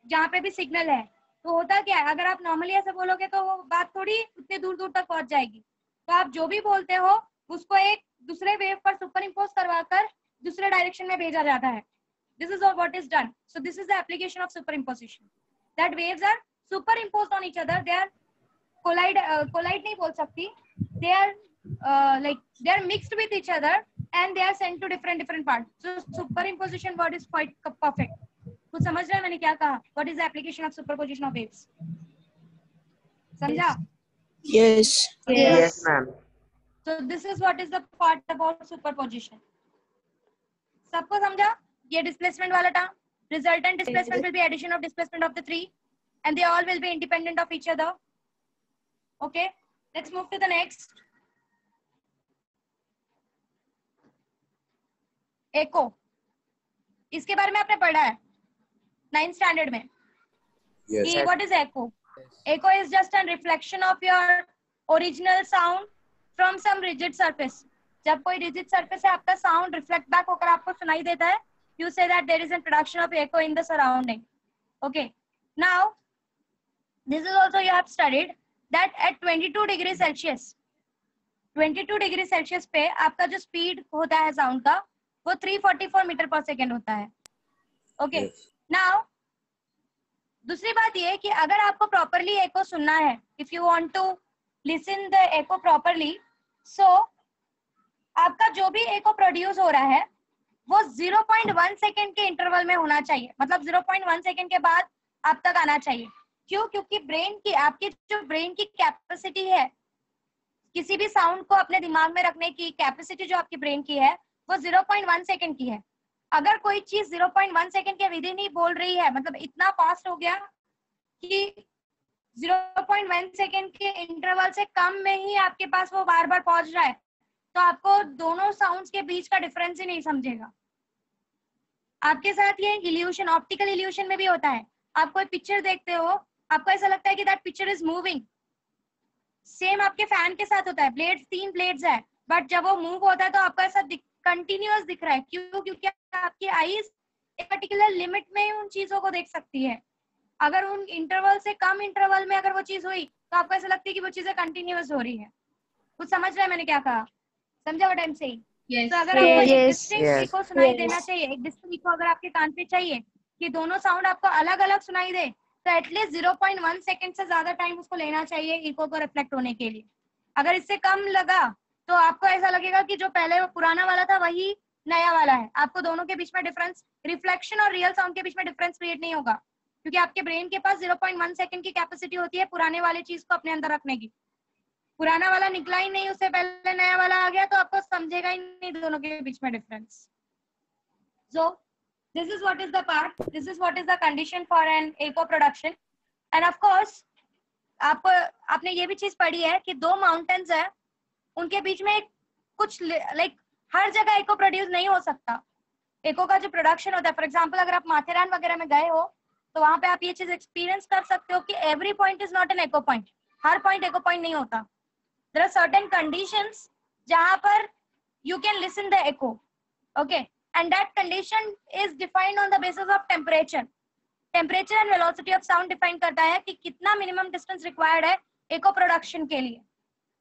जहाँ पे भी सिग्नल है। तो होता क्या है, अगर आप नॉर्मली ऐसे बोलोगे तो वो बात थोड़ी उतनी दूर दूर तक पहुंच जाएगी। तो आप जो भी बोलते हो उसको एक दूसरे वेव पर सुपर इम्पोज करवाकर दूसरे डायरेक्शन में भेजा जाता है। This is all what is done. So this is the application of superimposition. That waves are superimposed on each other. They are collide नहीं बोल सकती. They are they are mixed with each other and they are sent to different parts. So superimposition word is quite perfect. कुछ समझ रहे हैं मैंने क्या कहा? What is the application of superposition of waves? समझा? Yes. Yes, ma'am. So this is what is the part about superposition. सबको समझा? ये डिस्प्लेसमेंट वाला term, resultant displacement will be addition of displacement of the three and they all will be independent of each other. Okay, let's move to the next. एको, इसके बारे में आपने पढ़ा है 9th स्टैंडर्ड में। Yes. What is echo? Echo is just a reflection of your original sound from some rigid surface. जब कोई rigid surface है, आपका sound reflect back होकर आपको सुनाई देता है, you say that there is a production of echo in the surrounding. Okay, now this is also you have studied that at 22 degree Celsius, 22 degree Celsius पे आपका जो स्पीड होता है साउंड का वो 344 मीटर पर सेकेंड होता है। ओके, नाउ दूसरी बात ये है कि अगर आपको प्रॉपरली एको सुनना है, if you want to listen the echo properly, so आपका जो भी एको प्रोड्यूस हो रहा है वो 0.1 सेकेंड के इंटरवल में होना चाहिए, मतलब 0.1 सेकेंड के बाद आप तक आना चाहिए। क्यों? क्योंकि ब्रेन की, आपकी जो ब्रेन की कैपेसिटी है किसी भी साउंड को अपने दिमाग में रखने की कैपेसिटी जो आपकी ब्रेन की है वो 0.1 सेकेंड की है। अगर कोई चीज 0.1 सेकेंड के विद इन ही बोल रही है, मतलब इतना फास्ट हो गया कि 0.1 सेकेंड के इंटरवल से कम में ही आपके पास वो बार बार पहुंच रहा है, तो आपको दोनों साउंड्स के बीच का डिफरेंस ही नहीं समझेगा। आपके साथ ये इल्यूशन, ऑप्टिकल इल्यूशन में भी होता है। आप कोई पिक्चर देखते हो, आपको ऐसा लगता है कि that picture is moving. Same आपके फैन के साथ होता है, ब्लेड्स 3 ब्लेड्स है, बट जब वो मूव होता है तो आपको ऐसा कंटिन्यूअस दिख रहा है। क्यों? क्योंकि आपकी आईज एक पर्टिकुलर लिमिट में ही उन चीजों को देख सकती है। अगर उन इंटरवल से कम इंटरवल में अगर वो चीज हुई तो आपको ऐसा लगता है कि वो चीजें कंटिन्यूअस हो रही है। कुछ समझ रहे हैं मैंने क्या कहा? समझा व्हाट आई एम सेइंग? तो अगर आपको एक डिस्टिंक्ट इको सुनाई देना चाहिए, एक डिस्टिंक्ट इको अगर आपके कान पे चाहिए कि दोनों साउंड आपको अलग अलग सुनाई दे, तो एटलीस्ट 0.1 सेकेंड से ज्यादा टाइम उसको लेना चाहिए इको को रिफ्लेक्ट होने के लिए। अगर इससे कम लगा तो आपको ऐसा लगेगा कि जो पहले पुराना वाला था वही नया वाला है। आपको दोनों के बीच में डिफरेंस, रिफ्लेक्शन और रियल साउंड के बीच में डिफरेंस क्रिएट नहीं होगा, क्योंकि आपके ब्रेन के पास 0.1 सेकेंड की कैपेसिटी होती है पुराने वाले चीज को अपने अंदर रखने की। पुराना वाला निकला ही नहीं, उससे पहले नया वाला आ गया, तो आपको समझेगा ही नहीं दोनों के बीच में difference. So this is what is the part, this is what is the condition for an echo production. And of course आपने ये भी चीज पढ़ी है कि 2 माउंटेन्स है, उनके बीच में कुछ लाइक हर जगह एको प्रोड्यूस नहीं हो सकता। एको का जो प्रोडक्शन होता है, फॉर एग्जांपल अगर आप माथेरान वगैरह में गए हो तो वहां पे आप ये चीज एक्सपीरियंस कर सकते हो कि every point is not an echo point. Her point echo point नहीं होता। देयर आर सर्टेन कंडीशंस जहां पर you can listen the echo, okay, and that condition is defined on the basis of temperature. Temperature and velocity of sound define करता है कि कितना minimum distance required है echo production के लिए।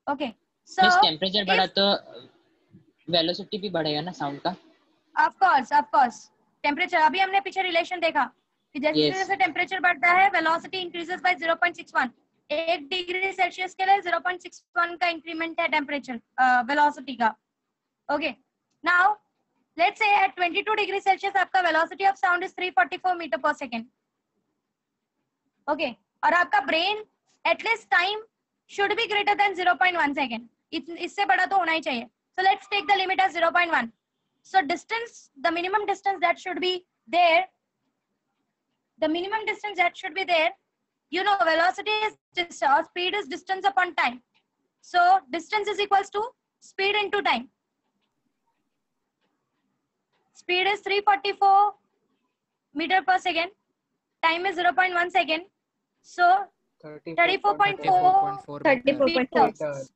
Okay, so temperature बढ़ा तो वेलोसिटी भी बढ़ेगा ना साउंड का? of course temperature, अभी हमने पीछे रिलेशन देखा कि जैसे जैसे टेम्परेचर बढ़ता है velocity increases by 0.61। 1 degree Celsius के लिए 0.61 का इंक्रीमेंट है टेम्परेचर वेलोसिटी का। Okay, now let's say at 22 degree Celsius आपका velocity of sound is 344 meter per second. Okay, और आपका brain at least time should be greater than 0.1 second. इससे बड़ा तो होना ही चाहिए. So let's take the limit as 0.1. So distance, the minimum distance that should be there, you know, velocity is distance, or speed is distance upon time. So distance is equals to speed into time. Speed is 344 meter per second. Time is 0.1 second. So 34.4 meters.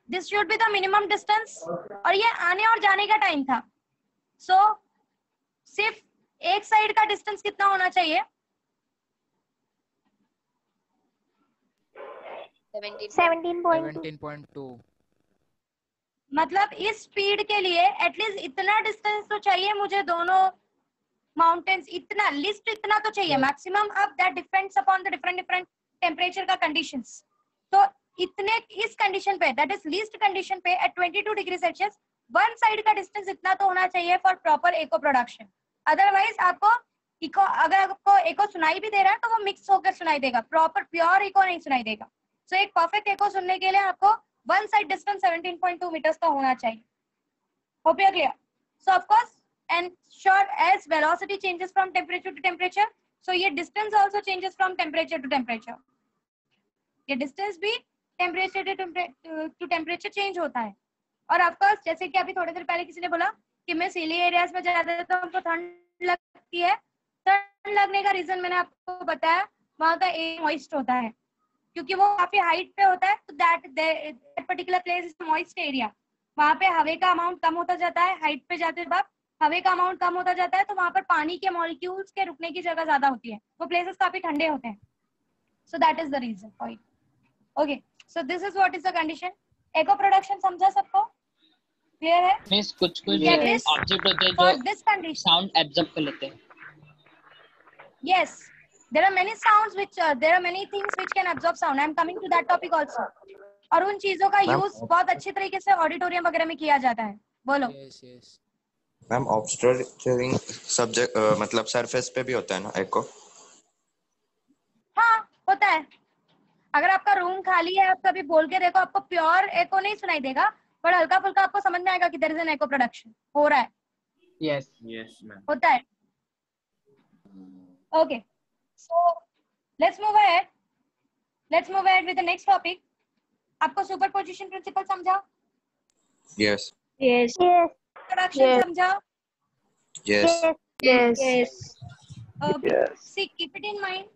This should be the minimum distance. और ये आने और जाने का time था. So सिर्फ एक side का डिस्टेंस कितना होना चाहिए? 17.2। मतलब इस स्पीड के लिए एटलीस्ट इतना डिस्टेंस तो चाहिए मुझे दोनों माउंटेन्स, इतना लिस्ट इतना तो चाहिए मैक्सिमम। अब that depends upon the different temperature का कंडीशंस। तो इतने इस कंडीशन पे, दैट इज लीस्ट कंडीशन पे at 22 degree Celsius, one side का डिस्टेंस इतना तो होना चाहिए for proper echo production. Otherwise आपको इको, अगर आपको एको सुनाई भी दे रहा है तो वो मिक्स होकर सुनाई देगा, प्रॉपर प्योर इको नहीं सुनाई देगा। सो एक परफेक्ट एको सुनने के लिए आपको वन साइड डिस्टेंस 17.2 meters का होना चाहिए। Hope you are clear. So of course, and sure, as velocity changes from temperature to temperature, so ये distance also changes from temperature to temperature. ये distance भी temperature to temperature change होता है। और of course, जैसे कि अभी थोड़ी देर पहले किसी ने बोला कि मैं हिली एरियाज में जाते हैं तो हमको ठंड लगती है। ठंड लगने का रीजन मैंने आपको बताया, वहाँ का एयर मॉइस्ट होता है क्योंकि वो काफी हाइट पे होता है। तो that particular place is moist area. वहाँ पे हवा का अमाउंट कम होता जाता है, हाइट पे जाते बाद हवा का अमाउंट कम होता जाता है, तो वहाँ पर पानी के मॉलिक्यूल्स के रुकने की जगह ज्यादा होती है, वो प्लेसेस काफी ठंडे होते हैं। So that is the reason for it. Okay, so this is what is the condition. Echo production समझा सबको? क्लियर है? मींस कुछ ऑब्जेक्ट होते हैं जो साउंड एब्जॉर्ब कर लेते हैं। Yes, there are many sounds which there are many things which can absorb sound. I am coming to that topic also. और उन चीजों का Ma'am, यूज बहुत अच्छे तरीके से ऑडिटोरियम वगैरह में किया जाता है. बोलो. मैम ऑब्स्ट्रक्चरिंग सब्जेक्ट मतलब सरफेस पे भी होता है ना एको? हाँ, होता है. अगर आपका रूम खाली है, आप कभी बोल के देखो, आपको प्योर एको नहीं सुनाई देगा, पर हल्का फुल्का आपको समझ में आएगा कि there is an echo production हो रहा है. Yes. Yes ma'am. होता है. Okay, so let's move ahead. Let's move ahead with the next topic. आपको सुपरपोजिशन प्रिंसिपल समझा? Yes. Yes. Yes. Production Yes. समझा? Yes. Yes. See, keep it in mind.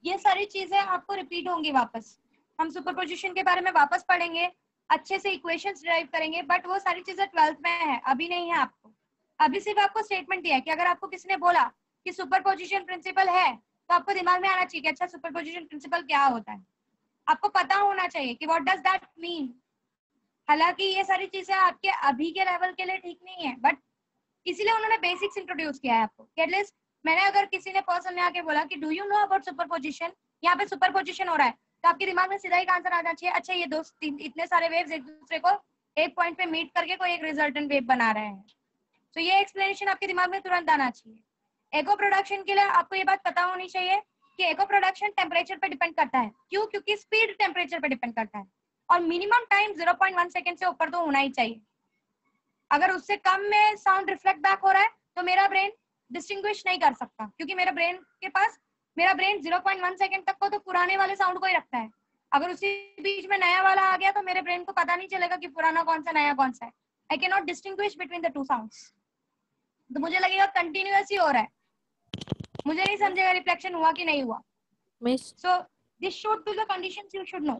ये सारी चीजें आपको रिपीट होंगी वापस. हम सुपरपोजिशन के बारे में वापस पढ़ेंगे, अच्छे से इक्वेशंस डिराइव करेंगे, बट वो सारी चीजें 12th में है, अभी नहीं है आपको. अभी सिर्फ आपको स्टेटमेंट दिया है कि अगर आपको किसी ने बोला कि सुपरपोजिशन प्रिंसिपल है, तो आपको दिमाग में आना चाहिए कि अच्छा सुपरपोजिशन प्रिंसिपल क्या होता है. आपको पता होना चाहिए कि व्हाट डज दैट मीन. हालांकि ये सारी चीजें आपके अभी के लेवल के लिए ठीक नहीं है, बट इसीलिए उन्होंने बेसिक्स इंट्रोड्यूस किया है आपको. एटलीस्ट मैंने अगर किसी ने पर्सन ने आके बोला कि do you know about superposition, यहाँ पे सुपरपोजिशन हो रहा है, तो आपके दिमाग में सीधा एक आंसर आना चाहिए, अच्छा ये दो इतने सारे वेव्स एक दूसरे को एक पॉइंट पे मीट करके कोई एक रिजल्टेंट वेव बना रहे हैं. तो ये एक्सप्लेनेशन आपके दिमाग में तुरंत आना चाहिए. एको प्रोडक्शन के लिए आपको ये बात पता होनी चाहिए कि एको प्रोडक्शन टेम्परेचर पे डिपेंड करता है. क्यों? क्योंकि स्पीड टेम्परेचर पे डिपेंड करता है और मिनिमम टाइम 0.1 सेकंड से ऊपर तो होना ही चाहिए. अगर उससे कम में साउंड रिफ्लेक्ट बैक हो रहा है तो मेरा ब्रेन डिस्टिंग्विश नहीं कर सकता, क्योंकि मेरा ब्रेन 0.1 सेकंड तक को तो पुराने वाले साउंड को ही रखता है. अगर उसी बीच में नया वाला आ गया तो मेरे ब्रेन को पता नहीं चलेगा कि पुराना कौन सा नया कौन सा है. I can not distinguish between the two sounds. तो मुझे लगेगा कंटिन्यूअस ही हो रहा है, मुझे नहीं समझेगा रिफ्लेक्शन हुआ कि नहीं हुआ. Miss. So this should be the conditions you should know.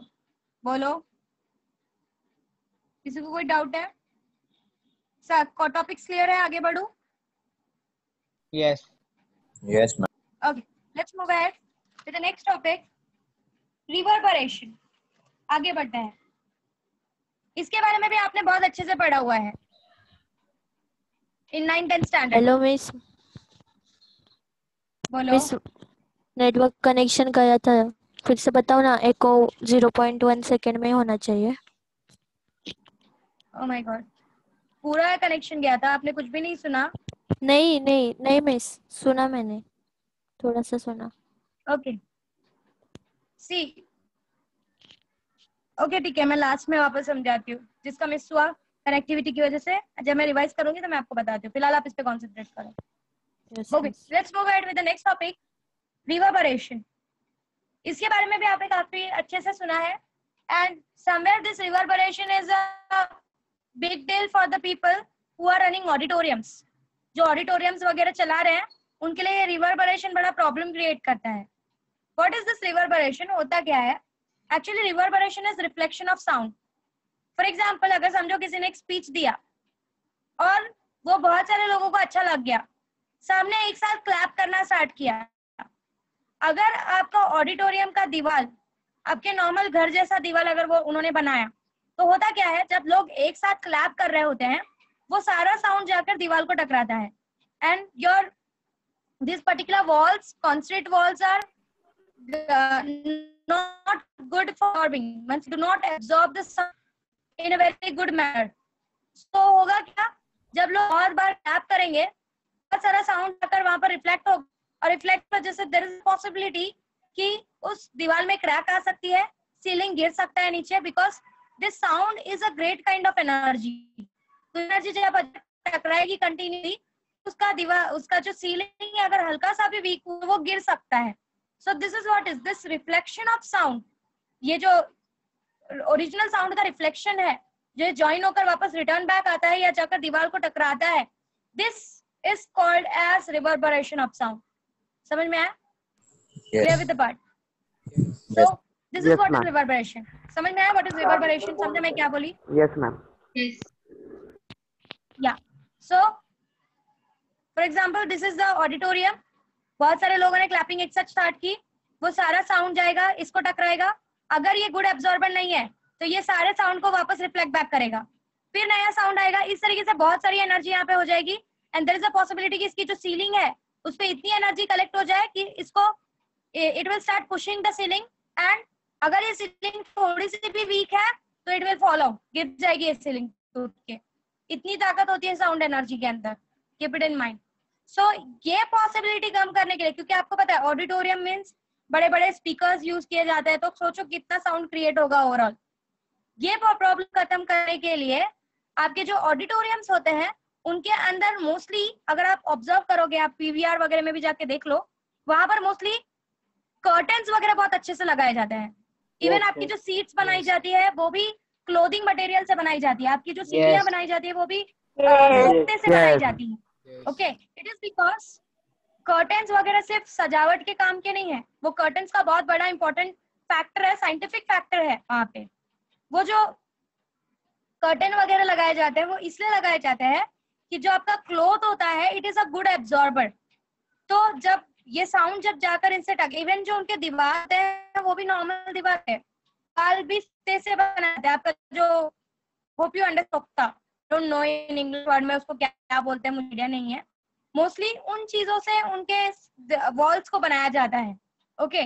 बोलो, किसी को कोई डाउट है? सर टॉपिक्स क्लियर है? आगे बढ़ूं? Yes. Yes ma'am. Okay, let's move ahead with the next topic, reverberation. आगे बढ़ते हैं. इसके बारे में भी आपने बहुत अच्छे से पढ़ा हुआ है in 9th-10th standard. Hello Miss. बोलो. Miss, नेटवर्क कनेक्शन गया था, फिर से बताओ ना. एको 0.1 सेकंड में होना चाहिए. Oh my God, पूरा कनेक्शन गया था, आपने कुछ भी नहीं सुना? नहीं मिस, सुना मैंने, थोड़ा सा सुना. Okay, see, okay ठीक है, मैं लास्ट में वापस समझाती हूँ. जिसका मिस हुआ कनेक्टिविटी की वजह से, जब मैं रिवाइज करूंगी तो मैं आपको बताती हूँ. फिलहाल आप इस पे कॉन्सेंट्रेट करो. Yes, Okay, miss. let's move ahead with the next topic, reverberation. इसके बारे में भी आपने काफी अच्छे से सुना है. And somewhere this reverberation is a big deal for the people who are running auditoriums. जो auditoriums वगैरह चला रहे हैं उनके लिए ये reverberation बड़ा problem create करता है. What is this reverberation? होता क्या है? Actually reverberation is reflection of sound. For example, अगर समझो किसी ने एक स्पीच दिया और वो बहुत सारे लोगों को अच्छा लग गया, सामने एक साथ क्लैप करना स्टार्ट किया. अगर आपका ऑडिटोरियम का दीवार आपके नॉर्मल घर जैसा दीवार अगर वो उन्होंने बनाया, तो होता क्या है, जब लोग एक साथ क्लैप कर रहे होते हैं वो सारा साउंड जाकर दीवार को टकराता है. And your this particular walls, concrete walls are not good for absorbing, means do not absorb the sound in a very good manner. So होगा क्या, जब लोग बहुत बार टैप करेंगे बहुत सारा साउंड आकर वहां पर रिफ्लेक्ट होगा, और रिफ्लेक्ट वजह से देयर इज पॉसिबिलिटी कि उस दीवार में क्रैक आ सकती है, सीलिंग गिर सकता है नीचे, because this sound is a great kind of energy. तो एनर्जी जब टकराएगी कंटिन्यूली, उसका जो सीलिंग है अगर हल्का सा भी वीक हो वो गिर सकता है. So this is what is this reflection of sound. ये जो ओरिजिनल साउंड का रिफ्लेक्शन है जो ज्वाइन होकर वापस रिटर्न बैक आता है या जाकर दीवार को टकराता है, this is called as reverberation of sound. समझ में आया? Clear with the part? So this is what is reverberation. समझ में आया what is reverberation? समझा मैं क्या बोली? Yes ma'am. Yeah. So for example this is the auditorium. बहुत सारे लोगों ने क्लैपिंग एक साथ स्टार्ट की, वो सारा साउंड जाएगा, इसको टकराएगा. अगर ये गुड एब्जॉर्बर नहीं है तो ये सारे साउंड को वापस रिफ्लेक्ट बैक करेगा, फिर नया साउंड आएगा. इस तरीके से बहुत सारी एनर्जी यहाँ पे हो जाएगी. And there is a possibility कि इसकी जो सीलिंग है उस पर इतनी एनर्जी कलेक्ट हो जाए कि इसको it will start pushing the ceiling, and अगर ये सीलिंग थोड़ी सी भी वीक है तो इट विल फॉल आउट, गिर जाएगी ये सीलिंग टूट के। इतनी ताकत होती है साउंड एनर्जी के अंदर, कीप इट इन माइंड। सो ये पॉसिबिलिटी कम करने के लिए, क्योंकि आपको पता है ऑडिटोरियम मीन्स बड़े बड़े स्पीकर्स यूज किए जाते हैं, तो सोचो कितना साउंड क्रिएट होगा ओवरऑल। ये प्रॉब्लम खत्म करने के लिए आपके जो ऑडिटोरियम्स होते हैं उनके अंदर मोस्टली, अगर आप ऑब्जर्व करोगे, आप पीवीआर वगैरह में भी जाके देख लो, वहां पर मोस्टली कर्टन्स वगैरह बहुत अच्छे से लगाए जाते हैं। इवन आपकी जो सीट्स बनाई जाती है वो भी क्लोथिंग मटेरियल से बनाई जाती है, आपकी जो सीढ़ियां बनाई जाती है वो भी सोक्ते से बनाई जाती है। Okay, it is because curtains वगैरह सिर्फ सजावट के काम के नहीं है, वो कर्टन्स का बहुत बड़ा इंपॉर्टेंट फैक्टर है, साइंटिफिक फैक्टर है वहां पे। वो जो कर्टन वगैरह लगाए जाते हैं वो इसलिए लगाए जाते हैं कि जो आपका क्लॉथ होता है it is a good absorber. तो जब ये साउंड जब जाकर इनसे टक, इवन जो उनके दीवार है वो भी नॉर्मल दीवार है, काल भी से बनाते हैं। आपका जो hope you understand, don't know in English word में उसको क्या बोलते हैं, मुझे आइडिया नहीं है। मोस्टली उन चीजों से उनके वॉल्स को बनाया जाता है। Okay,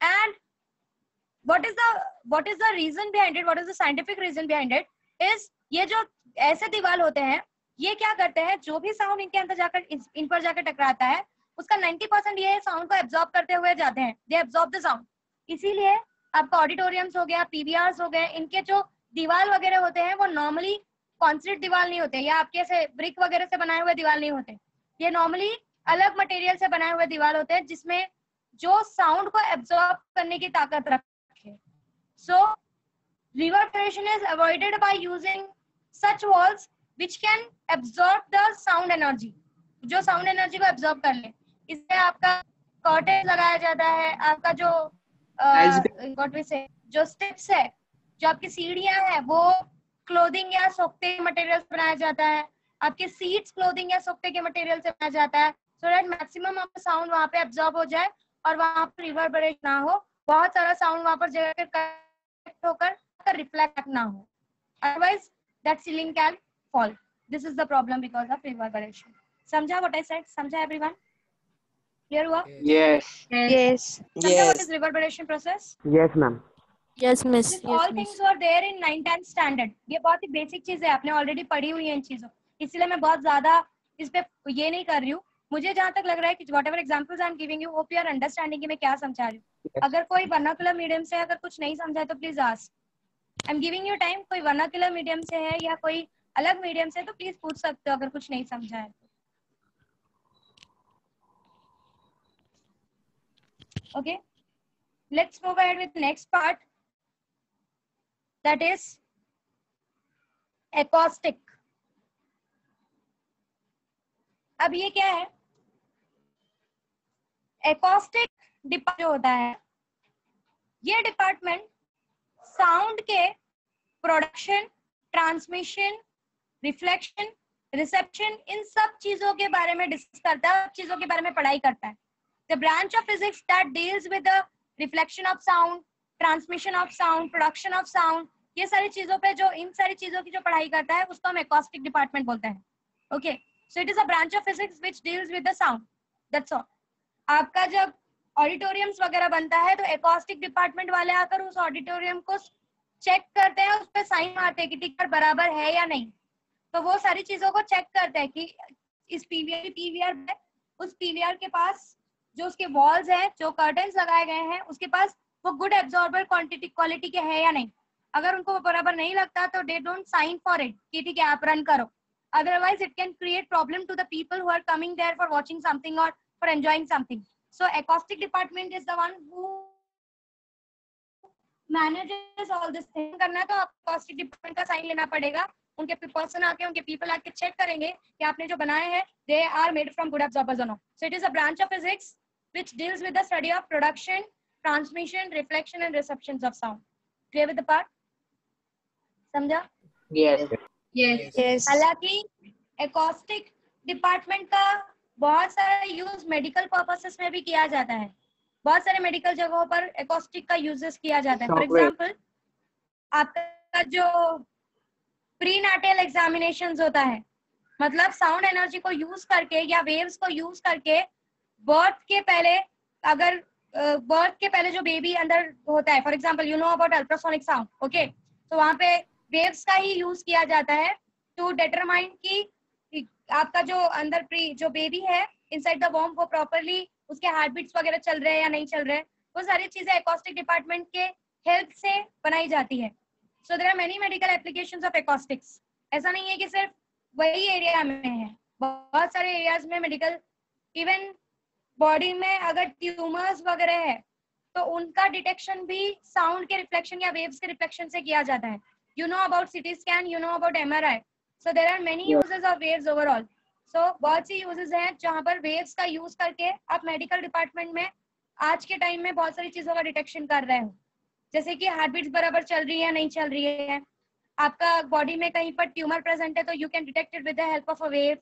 and what is the reason behind it, what is the scientific reason behind it is, ये जो ऐसे दीवार होते हैं ये क्या करते हैं, जो भी साउंड इनके अंदर जाकर इन पर जाकर टकराता है उसका 90% ये साउंड को एब्जॉर्ब करते हुए जाते हैं, दे एब्जॉर्ब द साउंड। इसीलिए आपका ऑडिटोरियम्स हो गया, पीवीआर्स हो गए, इनके जो दीवार वगैरह होते हैं वो नॉर्मली कॉन्क्रीट दीवार नहीं होते, या आपके ऐसे ब्रिक वगैरह से बनाए हुए दीवार नहीं होते, ये नॉर्मली अलग मटेरियल से बनाए हुए दीवार होते हैं जिसमें जो साउंड को एब्जॉर्ब करने की ताकत रखते हैं। So reverberation is avoided by using such walls which can absorb the sound energy, जो sound energy को absorb कर ले। इससे आपका कर्टेन लगाया जाता है, आपका जो what we say, जो स्टेप्स है, जो आपकी सीढ़ियां हैं वो क्लोथिंग या सोक्ते मटेरियल से बनाया जाता है, आपके सीट्स क्लोथिंग या सोक्ते के मटेरियल से बनाया जाता है, सो दैट मैक्सिमम आपका साउंड वहां पे एब्जॉर्ब हो जाए और वहां पर रिवर्बरेट ना हो, बहुत सारा साउंड वहां पर जगह होकर रिफ्लेक्ट ना हो, otherwise that ceiling can fall. This is the problem because of reverberation. समझा what I said? समझा everyone? Clear हुआ? Yes. समझा what is reverberation process? Yes, ma'am. Yes, miss. This Yes, all miss. things were there in 9th standard. ये बहुत ही basic चीज है, आपने already पढ़ी हुई है इन चीजों, इसलिए मैं बहुत ज्यादा इस पे ये नहीं कर रही हूँ। मुझे जहाँ तक लग रहा है कि whatever examples I am giving you, hope you are understanding कि मैं क्या समझा रही हूँ। अगर कोई वर्नाकुलर मीडियम से अगर कुछ नहीं समझा है तो please ask, I am giving you time. कोई वर्नाकुलर मीडियम से है या कोई अलग मीडियम से तो प्लीज पूछ सकते हो अगर कुछ नहीं समझा है तो। Okay, let's move ahead with next part, that is acoustic. अब ये क्या है, एकॉस्टिक डिपार्टमेंट जो होता है, ये डिपार्टमेंट साउंड के प्रोडक्शन, ट्रांसमिशन, रिफ्लेक्शन, रिसेप्शन, इन सब चीजों के बारे में डिस्कस करता है, चीजों के बारे में पढ़ाई करता है। The branch of physics that deals with the reflection of sound, transmission of sound, production of sound, ये सारी चीजों पे जो इन सारी चीजों की जो पढ़ाई करता है उसको हम एकॉस्टिक डिपार्टमेंट बोलते हैं। Okay, so it is a branch of physics which deals with the sound, that's all. आपका जब ऑडिटोरियम्स वगैरह बनता है तो एकॉस्टिक डिपार्टमेंट वाले आकर उस ऑडिटोरियम को चेक करते हैं, उस पर साइन मारते हैं कि टिकट बराबर है या नहीं। तो वो सारी चीजों को चेक करते हैं कि इस पीवीआर है, उस पीवीआर के पास जो उसके वॉल्स हैं, जो कर्टन्स लगाए गए हैं, उसके पास वो गुड एब्जॉर्बर क्वालिटी के है या नहीं। अगर उनको बराबर नहीं लगता तो they don't sign for it कि ठीक है आप रन करो, otherwise it can create problem to the people who are coming there for watching something और for enjoying something. So acoustic department is the one who manages all this thing। करना है तो आप acoustic department का sign लेना पड़ेगा, उनके person आके, उनके पीपल आके चेक करेंगे कि आपने जो बनाए हैं they are made from good absorbers or no। So it is a branch of physics which deals with the study of production, transmission, reflection and receptions of sound। Clear with the part? समझा? Yes. हालांकि acoustic department का बहुत सारा use medical purposes में भी किया जाता है, बहुत सारे मेडिकल जगहों पर एकॉस्टिक का यूजेस किया जाता है। फॉर एग्जांपल आपका जो प्रीनेटल एग्जामिनेशंस होता है, मतलब साउंड एनर्जी को यूज करके या वेव्स को यूज करके बर्थ के पहले, अगर बर्थ के पहले जो बेबी अंदर होता है, for example you know about ultrasonic sound, okay, तो वहां पे वेव्स का ही यूज किया जाता है टू डिटरमाइन कि आपका जो अंदर जो बेबी है इनसाइड द वॉर्म वो प्रॉपरली उसके हार्ट बीट्स वगैरह चल रहे हैं या नहीं चल रहे हैं। वो सारी चीजें एकॉस्टिक डिपार्टमेंट के हेल्प से बनाई जाती है। So there are many medical applications of acoustics. ऐसा नहीं है कि सिर्फ वही एरिया में है, बहुत सारे एरियाज में मेडिकल, इवन बॉडी में अगर ट्यूमर्स वगैरह है तो उनका डिटेक्शन भी साउंड के रिफ्लेक्शन या वेव्स के रिफ्लेक्शन से किया जाता है। You know about CT scan, you know about MRI, so there are many uses of waves overall. So बहुत सी यूजेस हैं जहां पर वेव्स का यूज करके आप मेडिकल डिपार्टमेंट में आज के टाइम में बहुत सारी चीजों का डिटेक्शन कर रहे हो, जैसे कि हार्ट बीट्स बराबर चल रही है नहीं चल रही है, आपका बॉडी में कहीं पर ट्यूमर प्रेजेंट है तो you can detect it with the help of a wave.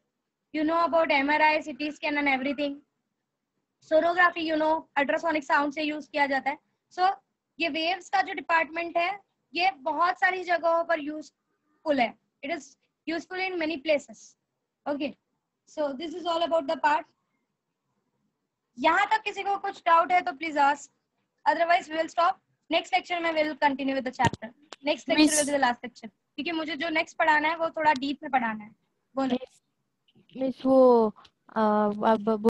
You know about MRI, CT scan and everything. Sonography you know ultrasonic sound से यूज किया जाता है। सो ये वेव्स का जो डिपार्टमेंट है ये बहुत सारी जगहों पर यूजफुल है। It is useful in many places. Okay, so this is all about the part. यहाँ तक किसी को कुछ डाउट है तो please ask, otherwise we will stop. Next lecture में will continue with the chapter. Next lecture will be the last lecture, क्योंकि मुझे जो नेक्स्ट पढ़ाना है वो थोड़ा डीप में पढ़ाना है। बोलो मिस वो अब